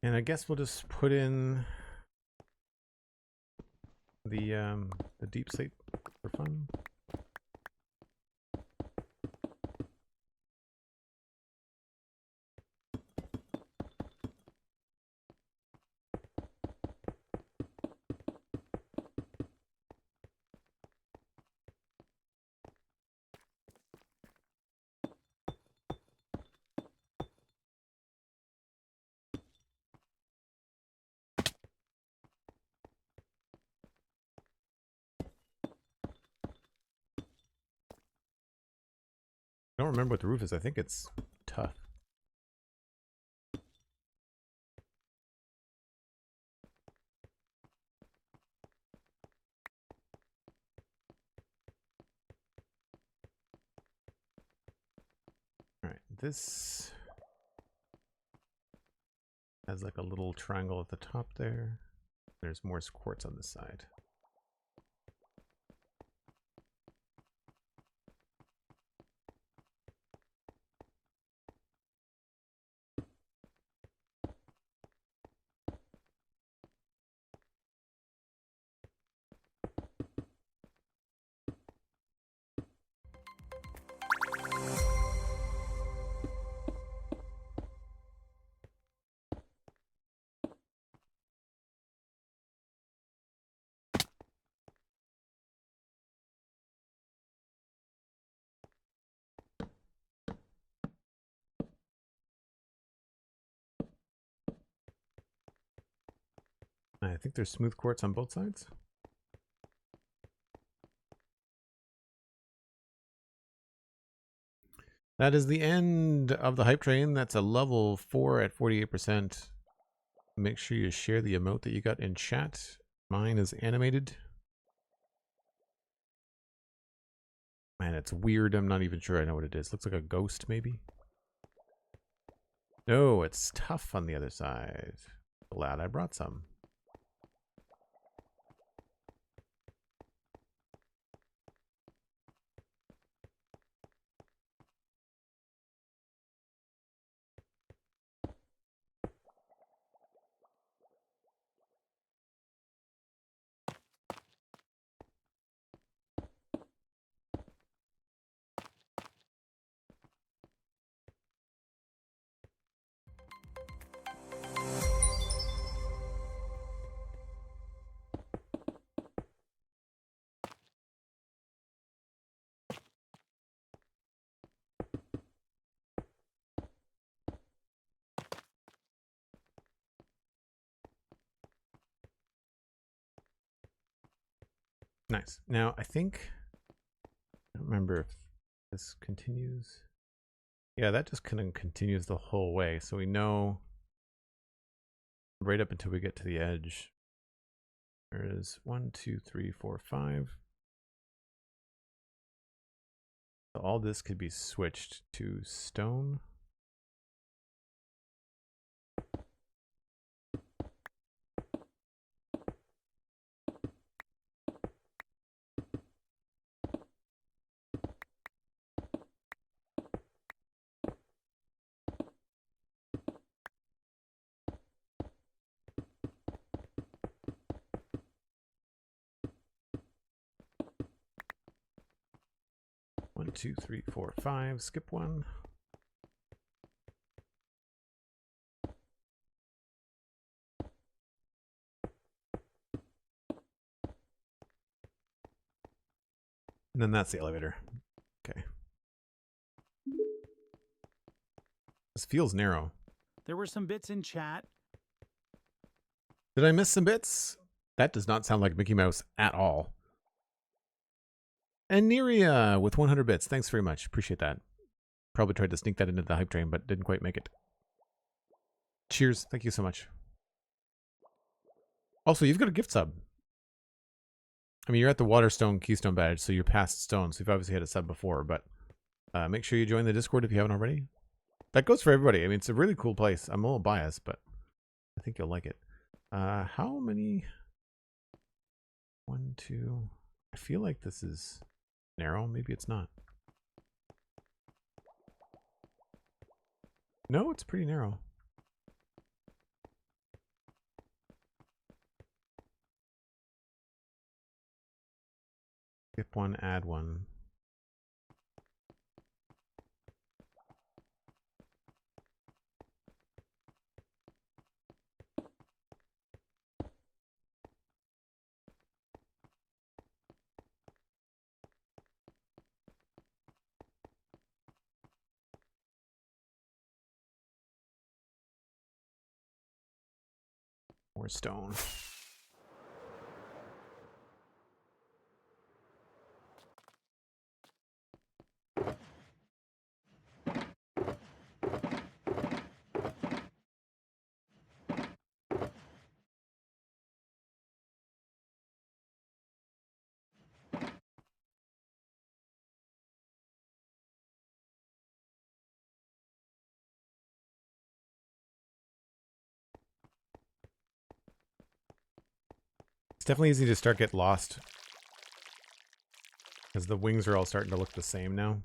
And I guess we'll just put in the deep slate for fun. I don't remember what the roof is. I think it's tough. All right, this has like a little triangle at the top there. There's more quartz on this side. I think there's smooth quartz on both sides. That is the end of the hype train. That's a level 4 at 48%. Make sure you share the emote that you got in chat. Mine is animated. Man, it's weird. I'm not even sure I know what it is. Looks like a ghost, maybe? No, it's tough on the other side. Glad I brought some. Nice. Now, I think, I don't remember if this continues. Yeah, that just kind of continues the whole way. So we know right up until we get to the edge. There is 1, 2, 3, 4, 5. So all this could be switched to stone. One, 2, 3, 4, 5. Skip one. And then that's the elevator. Okay. This feels narrow. There were some bits in chat. Did I miss some bits? That does not sound like Mickey Mouse at all. And Neria with 100 bits. Thanks very much. Appreciate that. Probably tried to sneak that into the hype train, but didn't quite make it. Cheers. Thank you so much. Also, you've got a gift sub. I mean, you're at the Waterstone Keystone badge, so you're past stone, so you've obviously had a sub before, but make sure you join the Discord if you haven't already. That goes for everybody. I mean, it's a really cool place. I'm a little biased, but I think you'll like it. How many? 1, 2. I feel like this is narrow. Maybe it's not. No, it's pretty narrow. Skip one, add one. More stone. It's definitely easy to start get lost because the wings are all starting to look the same now.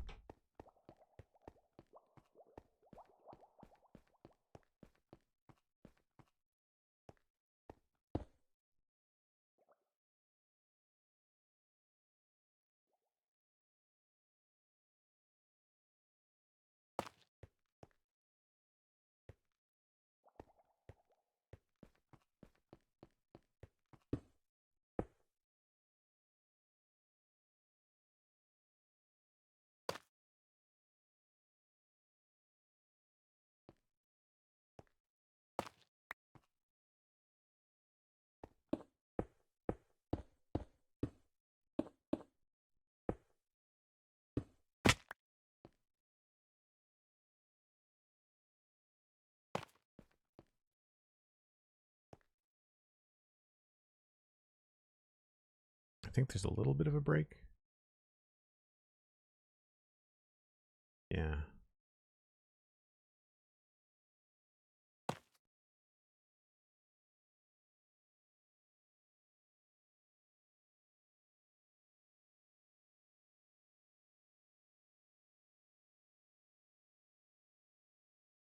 I think there's a little bit of a break. Yeah.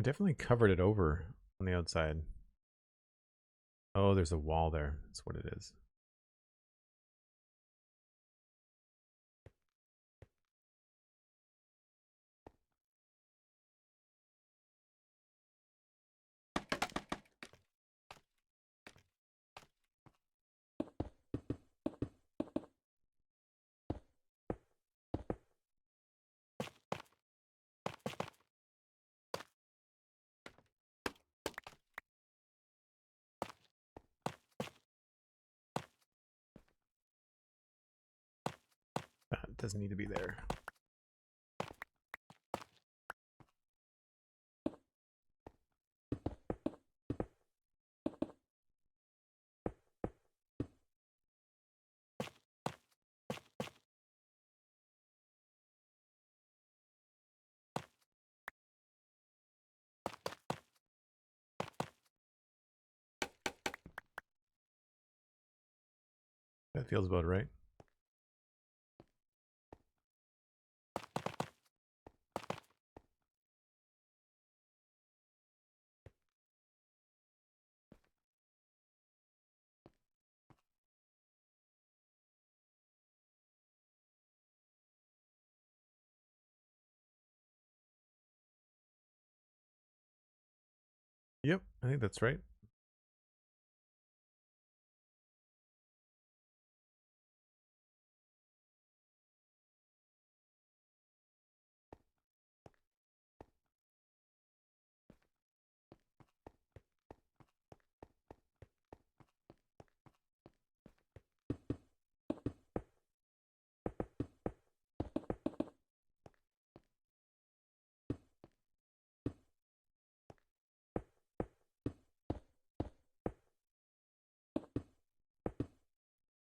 I definitely covered it over on the outside. Oh, there's a wall there. That's what it is. doesn't need to be there. That feels about right. Yep, I think that's right.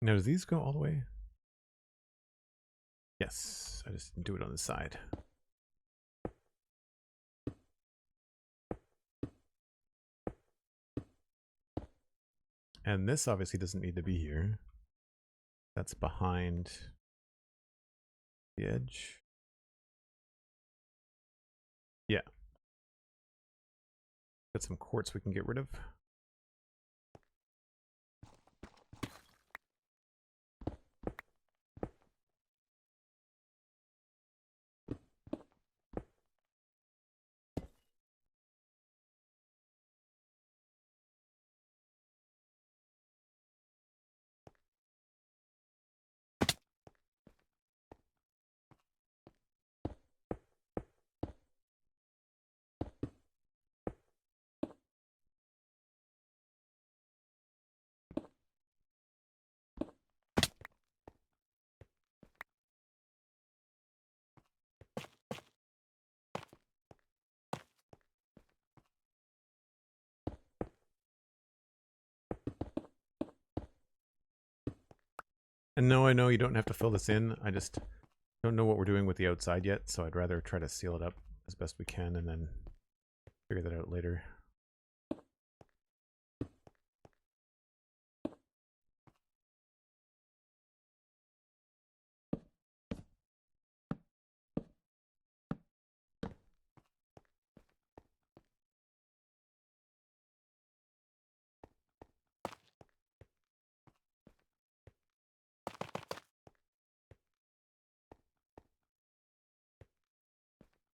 Now, do these go all the way? Yes, I just didn't do it on the side. And this obviously doesn't need to be here. That's behind the edge. Yeah. Got some quartz we can get rid of. And no, I know you don't have to fill this in. I just don't know what we're doing with the outside yet, so I'd rather try to seal it up as best we can and then figure that out later.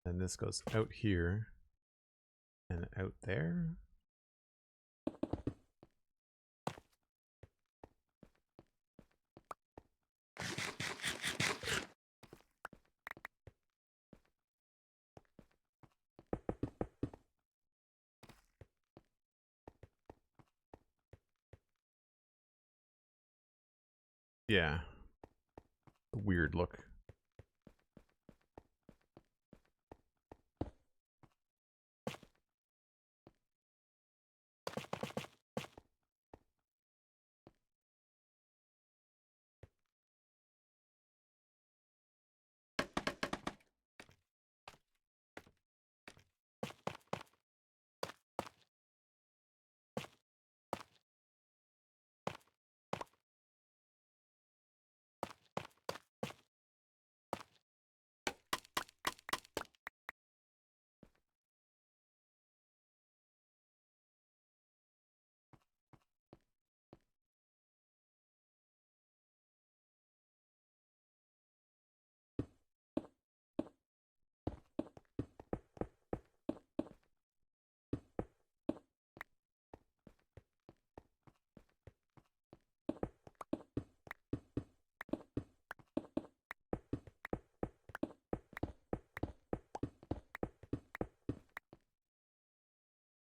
And this goes out here and out there. Yeah. Weird look.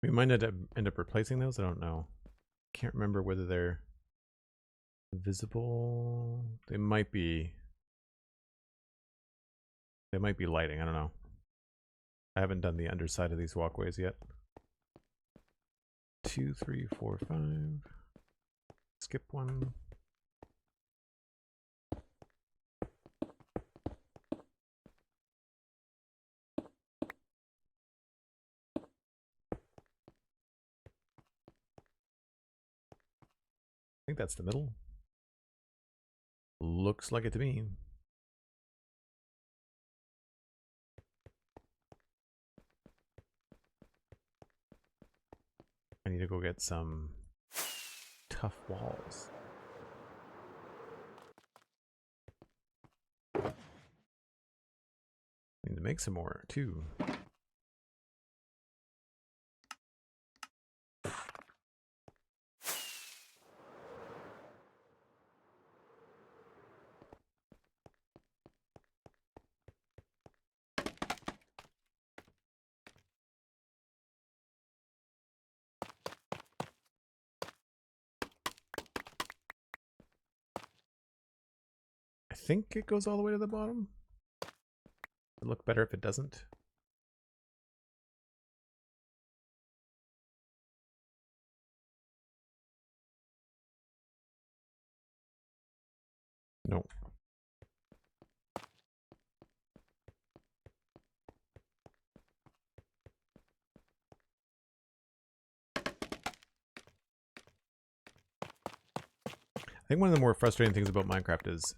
We might end up replacing those. I don't know. Can't remember whether they're visible. They might be. They might be lighting. I don't know. I haven't done the underside of these walkways yet. 2, 3, 4, 5. Skip one. I think that's the middle. Looks like it to me. I need to go get some tough walls. I need to make some more too. I think it goes all the way to the bottom. It'd look better if it doesn't. No. I think one of the more frustrating things about Minecraft is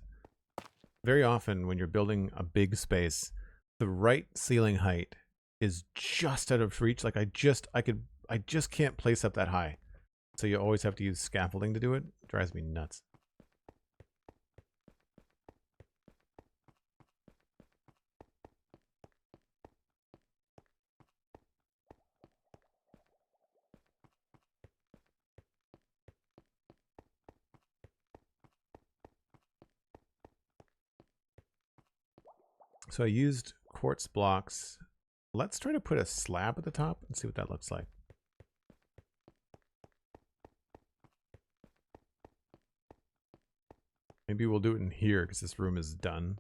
very often when you're building a big space, the right ceiling height is just out of reach. Like I just can't place up that high. So you always have to use scaffolding to do it. It drives me nuts. So I used quartz blocks. Let's try to put a slab at the top and see what that looks like. Maybe we'll do it in here because this room is done.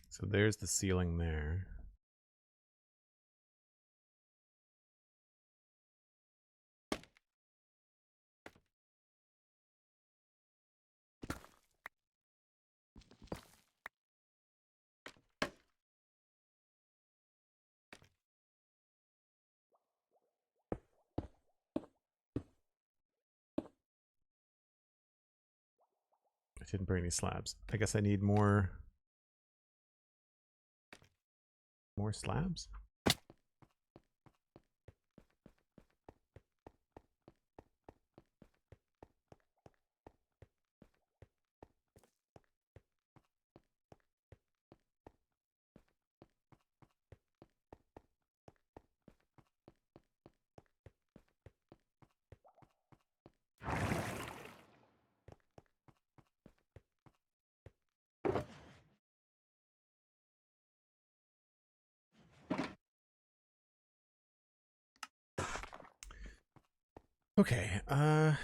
So there's the ceiling there. I didn't bring any slabs. I guess I need more slabs. Okay, I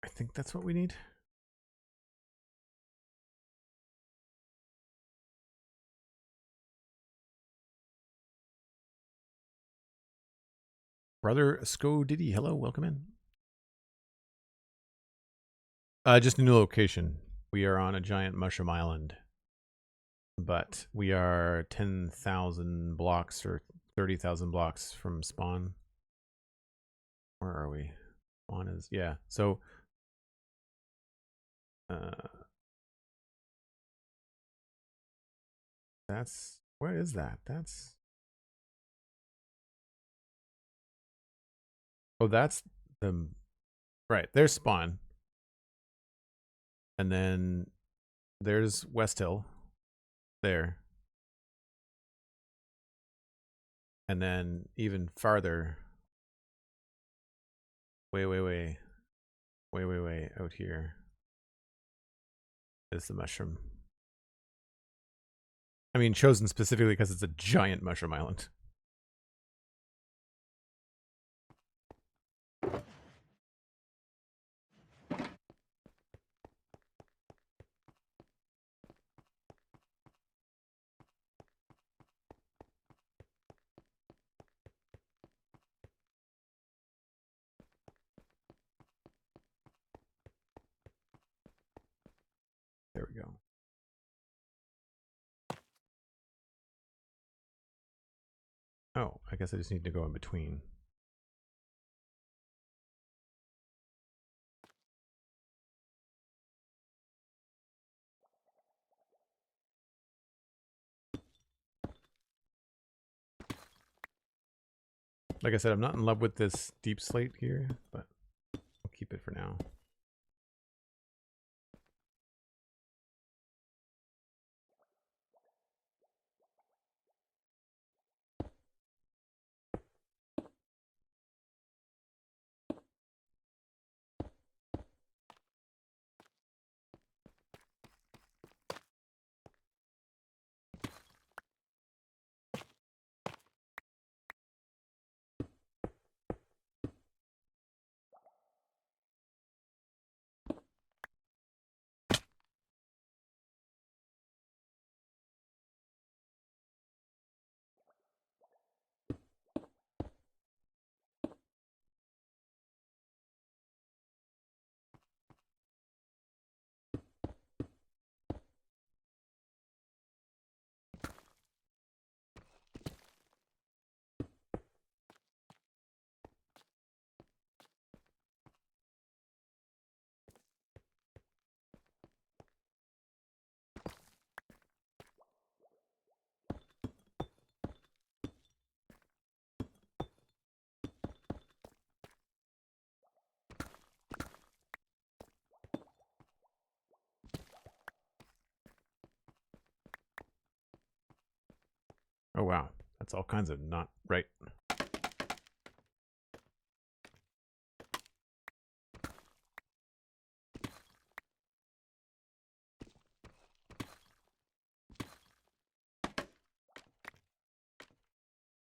think that's what we need. Brother SkullDaisyGimp, hello, welcome in. Just a new location. We are on a giant mushroom island, but we are 10,000 blocks or 30,000 blocks from spawn. Where are we? Spawn is, yeah. So, where is that? That's Oh, that's the... Right, there's spawn. And then there's West Hill. There. And then even farther... way out here is the mushroom. I mean, chosen specifically because it's a giant mushroom island. There we go. Oh, I guess I just need to go in between. Like I said, I'm not in love with this deep slate here, but I'll keep it for now. Oh wow, that's all kinds of not right.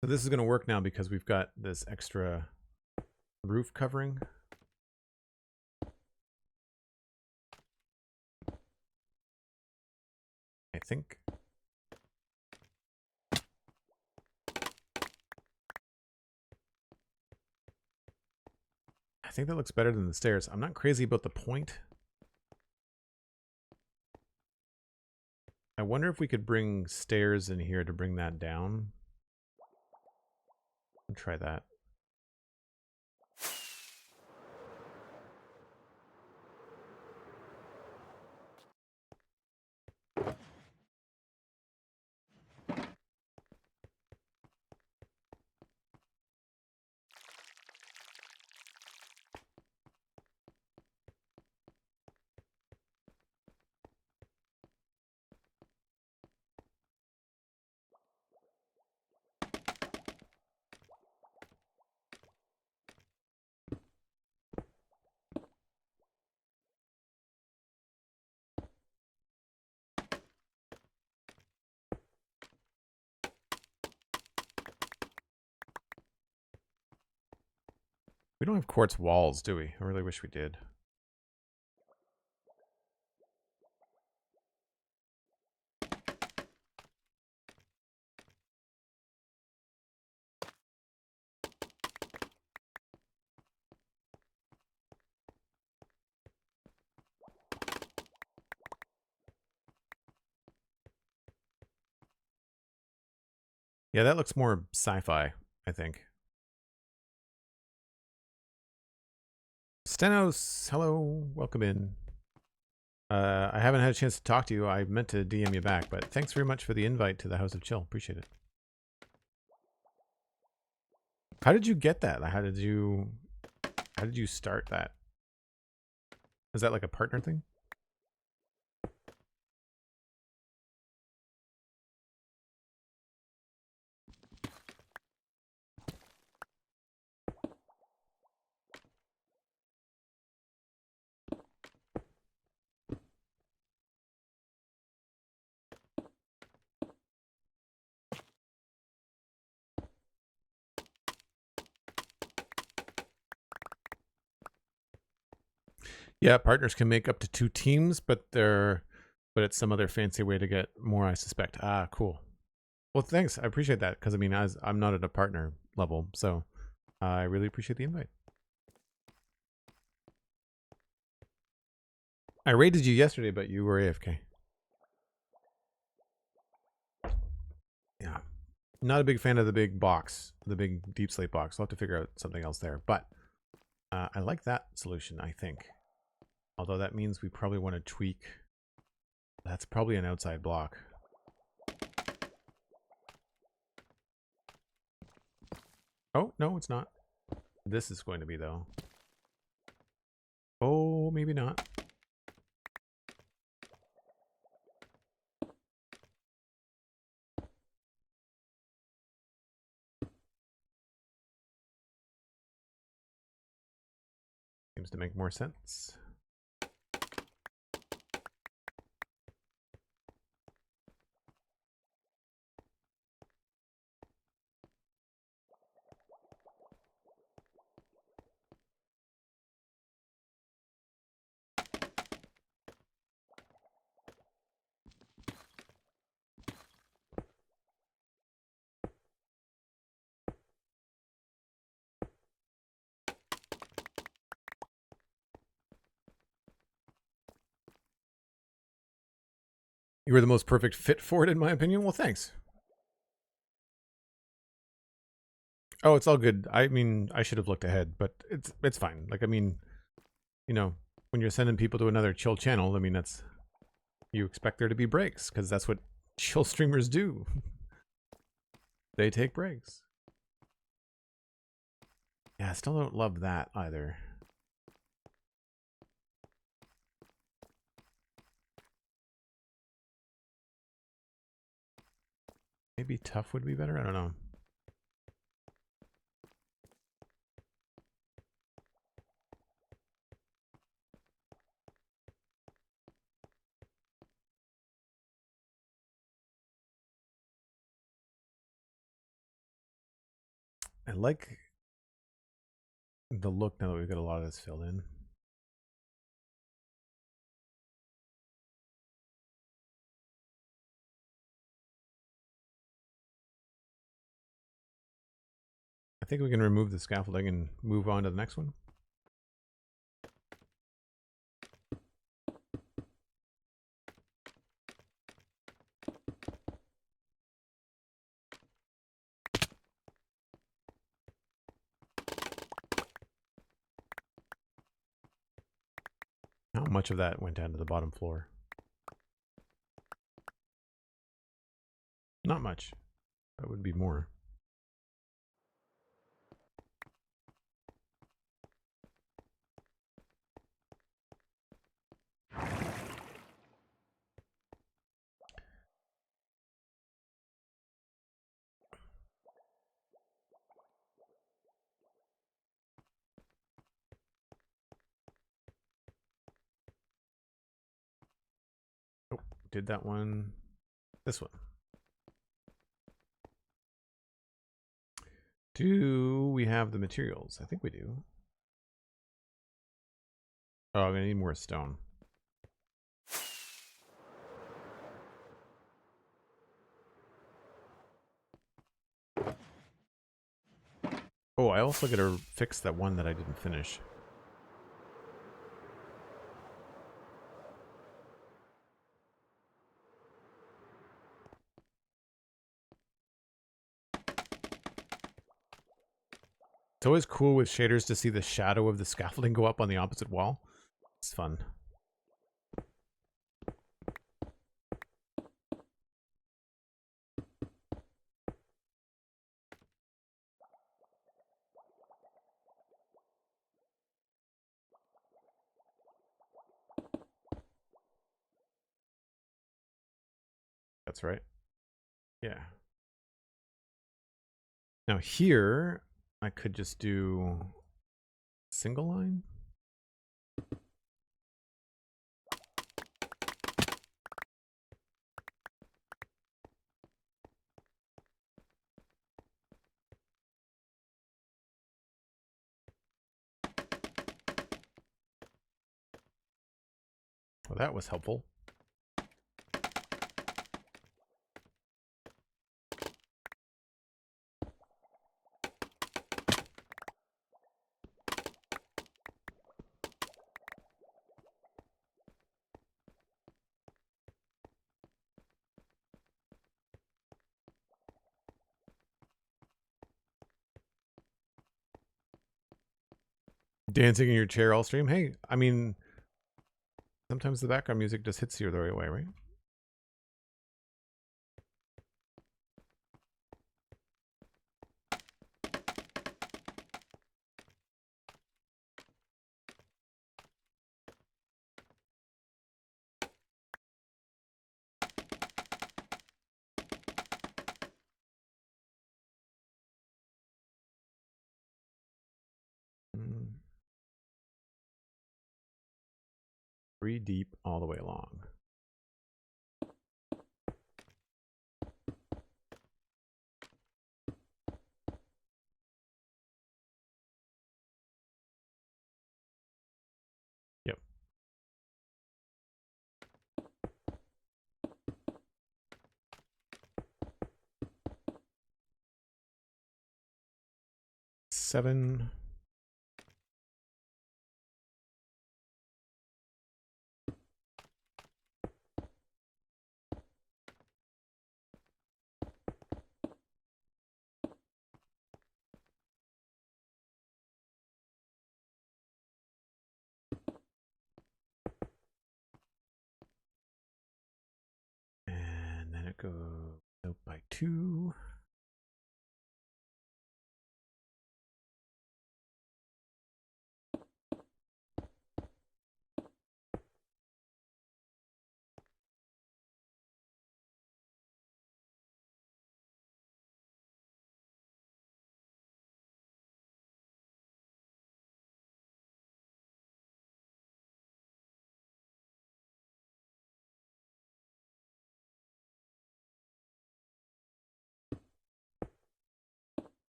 So this is going to work now because we've got this extra roof covering. I think. I think that looks better than the stairs. I'm not crazy about the point. I wonder if we could bring stairs in here to bring that down. I'll try that. We don't have quartz walls, do we? I really wish we did. Yeah, that looks more sci-fi, I think. Stenos, hello, welcome in. I haven't had a chance to talk to you. I meant to DM you back, but thanks very much for the invite to the House of Chill. Appreciate it. How did you get that? How did you How did you start that? Is that like a partner thing? Yeah, partners can make up to 2 teams, but it's some other fancy way to get more, I suspect. Ah, cool. Well, thanks. I appreciate that because I mean, I'm not at a partner level, so I really appreciate the invite. I raided you yesterday, but you were AFK. Yeah, not a big fan of the big box, the big deep slate box. I'll have to figure out something else there, but I like that solution, I think. Although that means we probably want to tweak. That's probably an outside block. Oh, no, it's not. This is going to be, though. Oh, maybe not. Seems to make more sense. You were the most perfect fit for it, in my opinion. Well, thanks. Oh, it's all good. I mean, I should have looked ahead, but it's fine. Like, I mean, you know, when you're sending people to another chill channel, I mean, that's, you expect there to be breaks because that's what chill streamers do. They take breaks. Yeah, I still don't love that either. Maybe tough would be better. I don't know. I like the look now that we've got a lot of this filled in. I think we can remove the scaffolding and move on to the next one. How much of that went down to the bottom floor? Not much. That would be more. Oh, did that one. This one. Do we have the materials? I think we do. Oh, I'm gonna need more stone. Oh, I also gotta fix that one that I didn't finish. It's always cool with shaders to see the shadow of the scaffolding go up on the opposite wall. It's fun. that's right. Yeah. Now here, I could just do single line. Well, that was helpful. Dancing in your chair all stream. Hey, I mean, sometimes the background music just hits you the right way, right? Mm. 3 deep all the way along. Yep. Seven. And then it goes out by 2.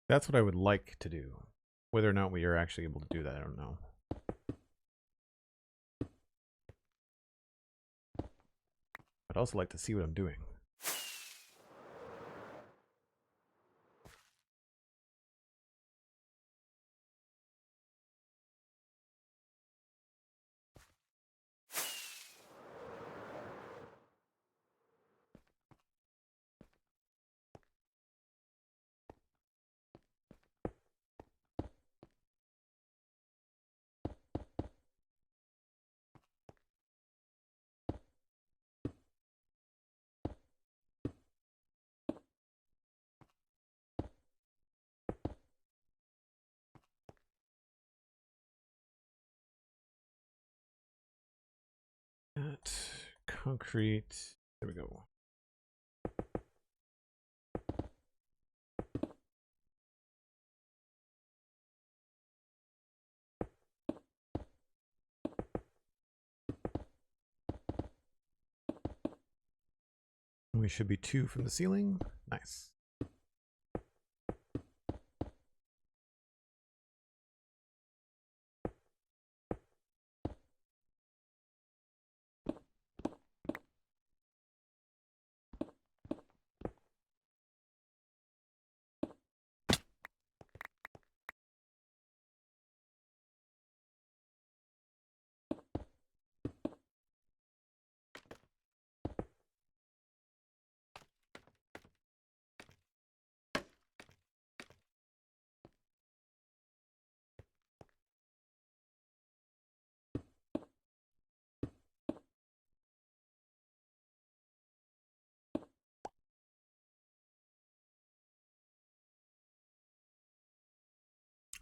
That's what I would like to do. Whether or not we are actually able to do that, I don't know. I'd also like to see what I'm doing. That concrete. There we go. We should be 2 from the ceiling. Nice.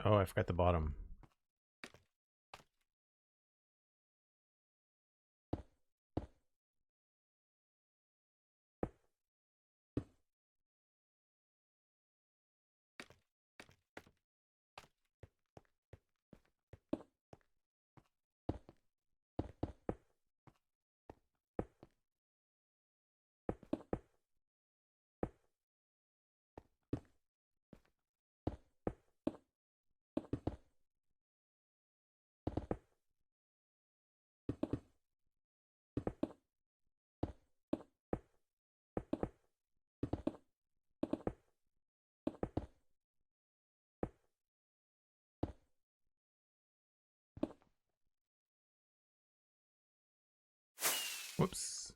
Oh, I forgot the bottom. Whoops.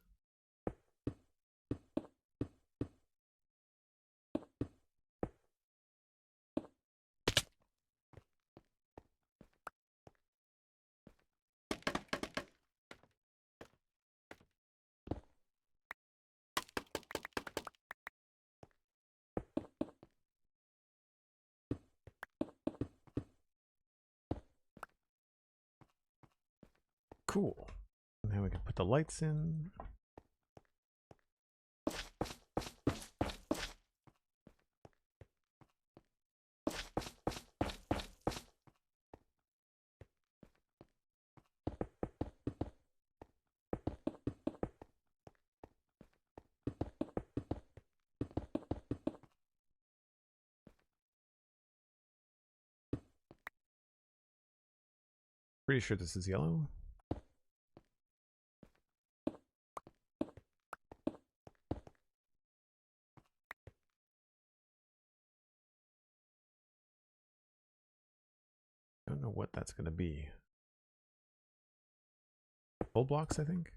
Cool. Now we can put the lights in. Pretty sure this is yellow. Don't know what that's going to be. Full blocks, I think.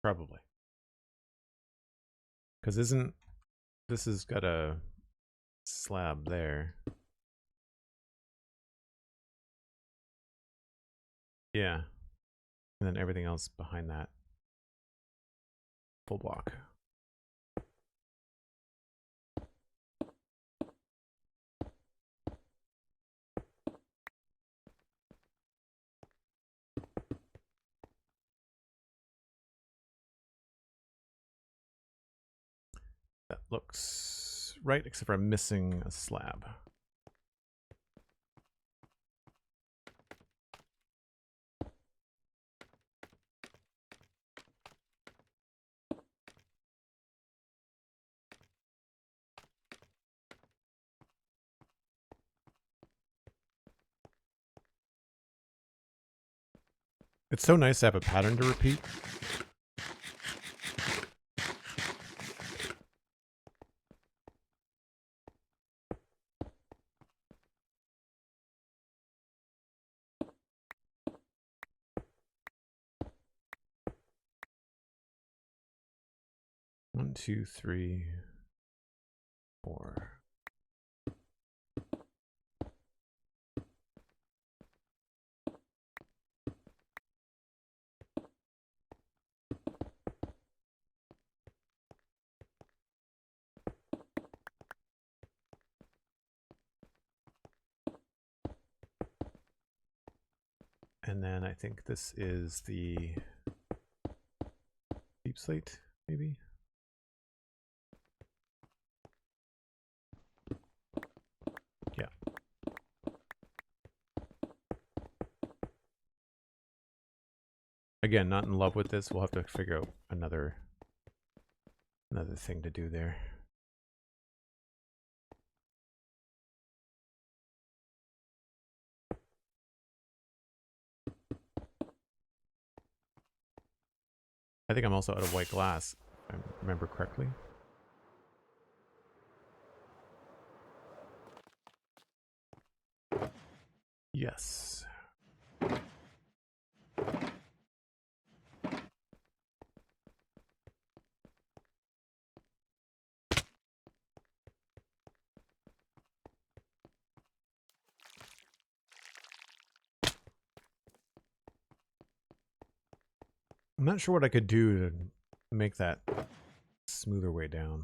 Probably. Because isn't this has got a slab there? Yeah. And then everything else behind that. Full block. That looks right, except for I'm missing a slab. It's so nice to have a pattern to repeat. One, two, three, four. And then I think this is the deep slate, maybe? Yeah. Again, not in love with this. We'll have to figure out another thing to do there. I think I'm also out of white glass, if I remember correctly. Yes. I'm not sure what I could do to make that smoother way down.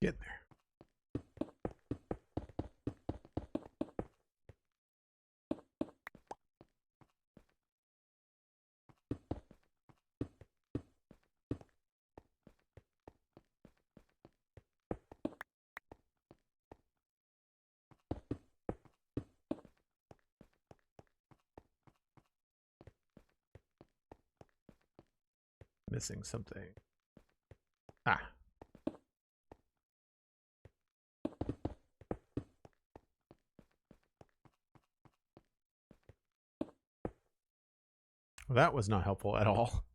Get there. Missing something. Ah. Well, that was not helpful at all.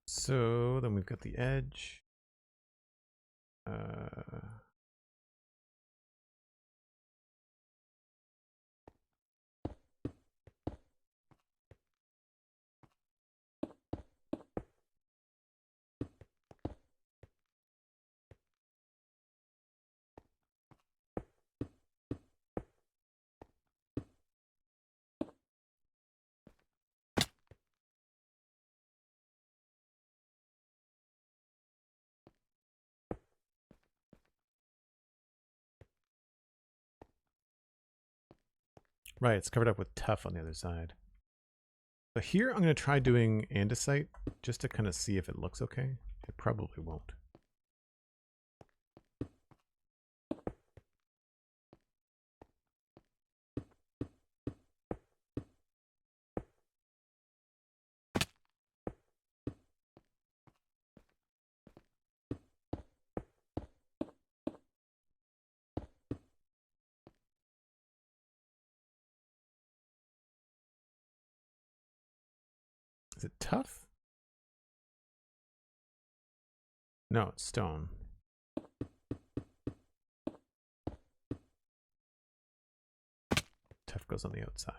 So then we've got the edge. Right, it's covered up with tuff on the other side. But here I'm going to try doing andesite just to kind of see if it looks okay. It probably won't. Is it tough? No, it's stone. Tuff goes on the outside.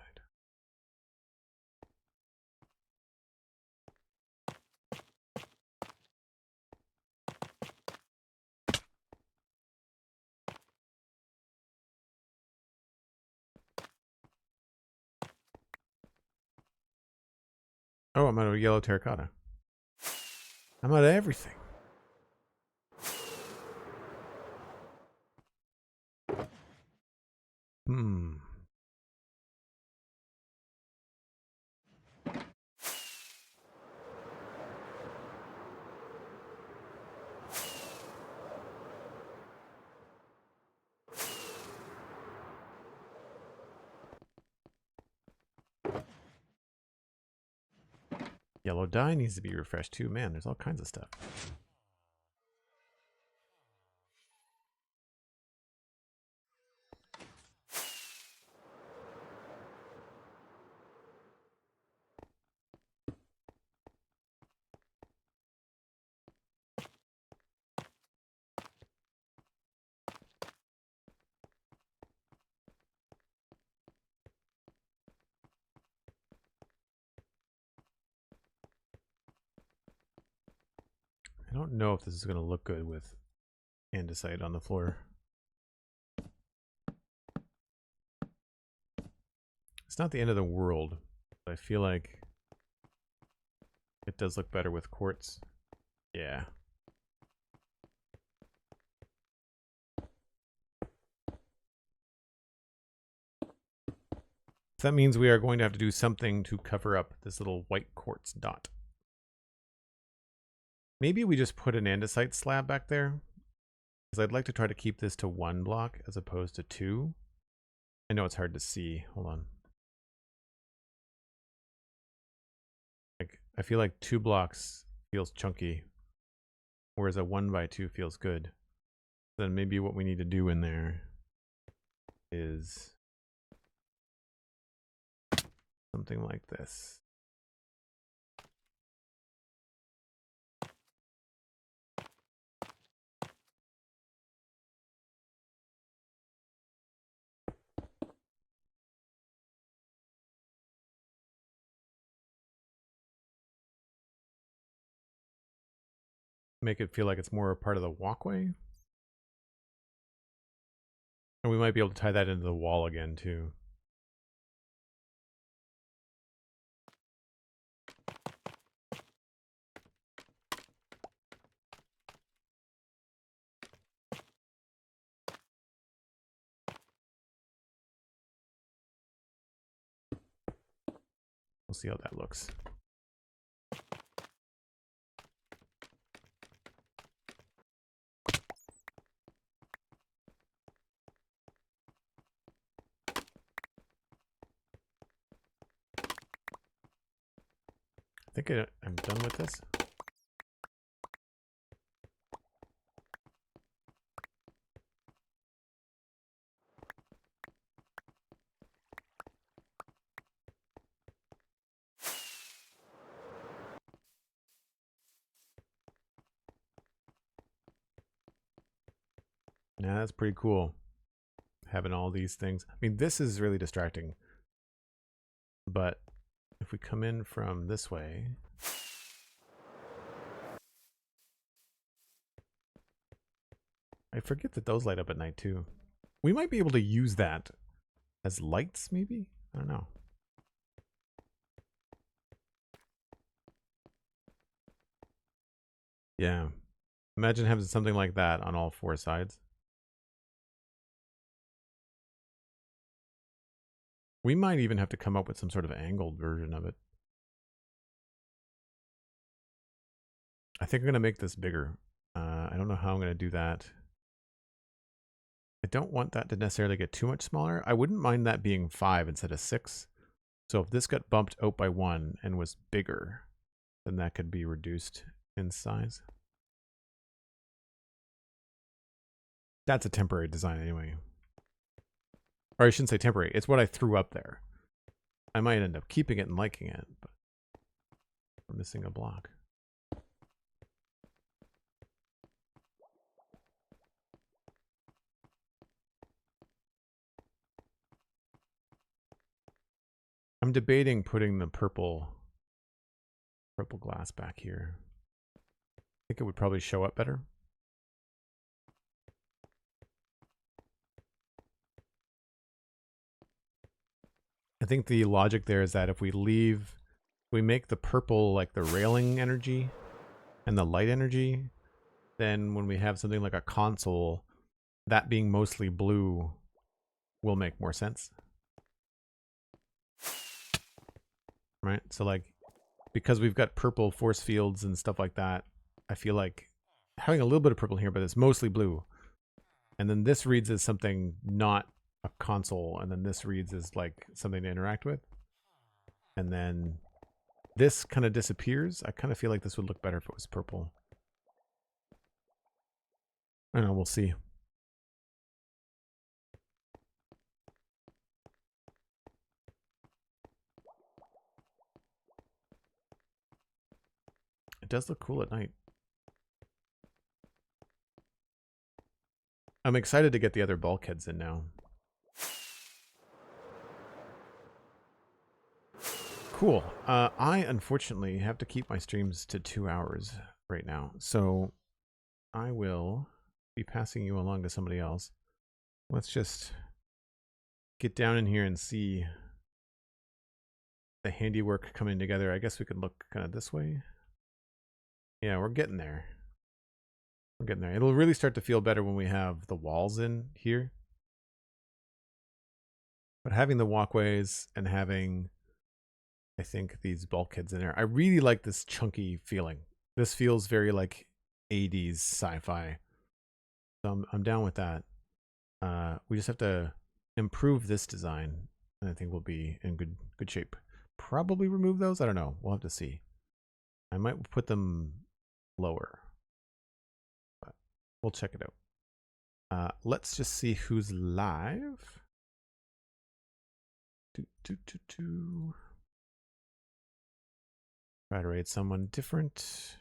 Oh, I'm out of yellow terracotta. I'm out of everything. Hmm. Yellow dye needs to be refreshed too. Man, there's all kinds of stuff. I don't know if this is going to look good with andesite on the floor. It's not the end of the world, but I feel like it does look better with quartz. Yeah. So that means we are going to have to do something to cover up this little white quartz dot. Maybe we just put an andesite slab back there, because I'd like to try to keep this to 1 block as opposed to 2. I know it's hard to see. Hold on. Like, I feel like 2 blocks feels chunky, whereas a 1x2 feels good. Then maybe what we need to do in there is something like this. Make it feel like it's more a part of the walkway. And we might be able to tie that into the wall again too. We'll see how that looks. I think I'm done with this. Yeah, that's pretty cool. Having all these things. I mean, this is really distracting. But if we come in from this way, I forget that those light up at night too. We might be able to use that as lights, maybe? I don't know. Yeah. Imagine having something like that on all 4 sides. We might even have to come up with some sort of angled version of it. I think I'm going to make this bigger. I don't know how I'm going to do that. I don't want that to necessarily get too much smaller. I wouldn't mind that being 5 instead of 6. So if this got bumped out by 1 and was bigger, then that could be reduced in size. That's a temporary design anyway. Or I shouldn't say temporary. It's what I threw up there. I might end up keeping it and liking it, but we're missing a block. I'm debating putting the purple glass back here. I think it would probably show up better. I think the logic there is that if we make the purple like the railing energy and the light energy, then when we have something like a console, that being mostly blue will make more sense. Right? So like, because we've got purple force fields and stuff like that, I feel like having a little bit of purple here, but it's mostly blue. And then this reads as something not a console, and then this reads as like something to interact with. And then this kind of disappears. I kind of feel like this would look better if it was purple. I don't know, we'll see. It does look cool at night. I'm excited to get the other bulkheads in now. Cool. I unfortunately have to keep my streams to 2 hours right now, so I will be passing you along to somebody else. Let's just get down in here and see the handiwork coming together. I guess we could look kind of this way. Yeah, we're getting there. We're getting there. It'll really start to feel better when we have the walls in here. But having the walkways and having, I think, these bulkheads in there, I really like this chunky feeling. This feels very like 80s sci-fi. So I'm down with that. We just have to improve this design, and I think we'll be in good shape. Probably remove those. I don't know. We'll have to see. I might put them lower, but we'll check it out. Let's just see who's live. Try to raid someone different.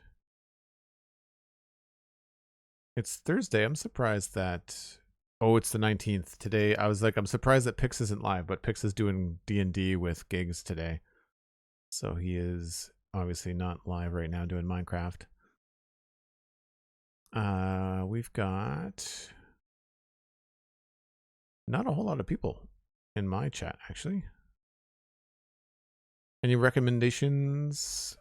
It's Thursday. I'm surprised that... Oh, it's the 19th. Today, I was like, I'm surprised that Pix isn't live, but Pix is doing D&D with gigs today. So he is obviously not live right now doing Minecraft. We've got not a whole lot of people in my chat, actually. Any recommendations?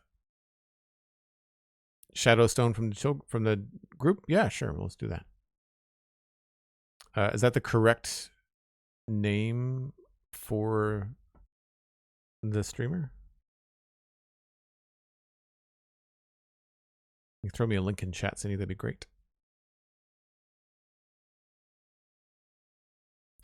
Shadowstone from the group? Yeah, sure. Let's do that. Is that the correct name for the streamer? You can throw me a link in chat, Cindy. That'd be great.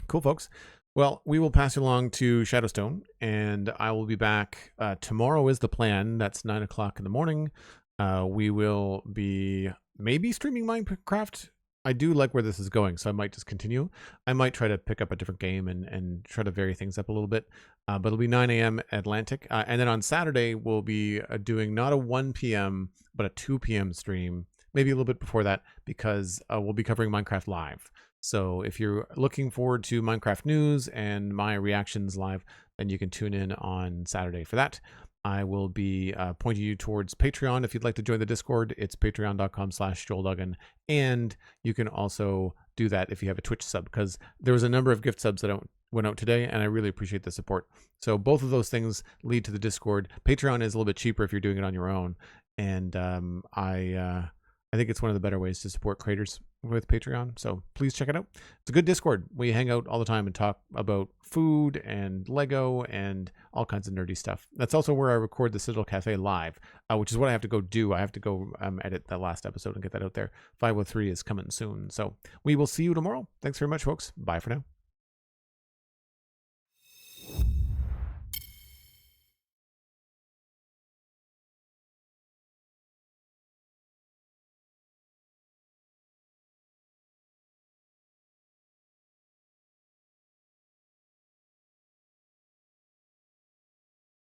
Cool, folks. Well, we will pass you along to Shadowstone, and I will be back. Tomorrow is the plan. That's 9 o'clock in the morning. We will be maybe streaming Minecraft. I do like where this is going, so I might just continue. I might try to pick up a different game and try to vary things up a little bit. But it'll be 9 a.m. Atlantic. And then on Saturday, we'll be doing not a 1 p.m., but a 2 p.m. stream, maybe a little bit before that, because we'll be covering Minecraft live. So if you're looking forward to Minecraft news and my reactions live, then you can tune in on Saturday for that. I will be pointing you towards Patreon if you'd like to join the Discord. It's patreon.com/JoelDuggan. And you can also do that if you have a Twitch sub, because there was a number of gift subs that went out today, and I really appreciate the support. So both of those things lead to the Discord. Patreon is a little bit cheaper if you're doing it on your own. And I think it's one of the better ways to support creators with Patreon. So please check it out. It's a good Discord. We hang out all the time and talk about food and Lego and all kinds of nerdy stuff. That's also where I record the Citadel Cafe live, which is what I have to go do. I have to go edit the last episode and get that out there. 503 is coming soon. So we will see you tomorrow. Thanks very much, folks. Bye for now.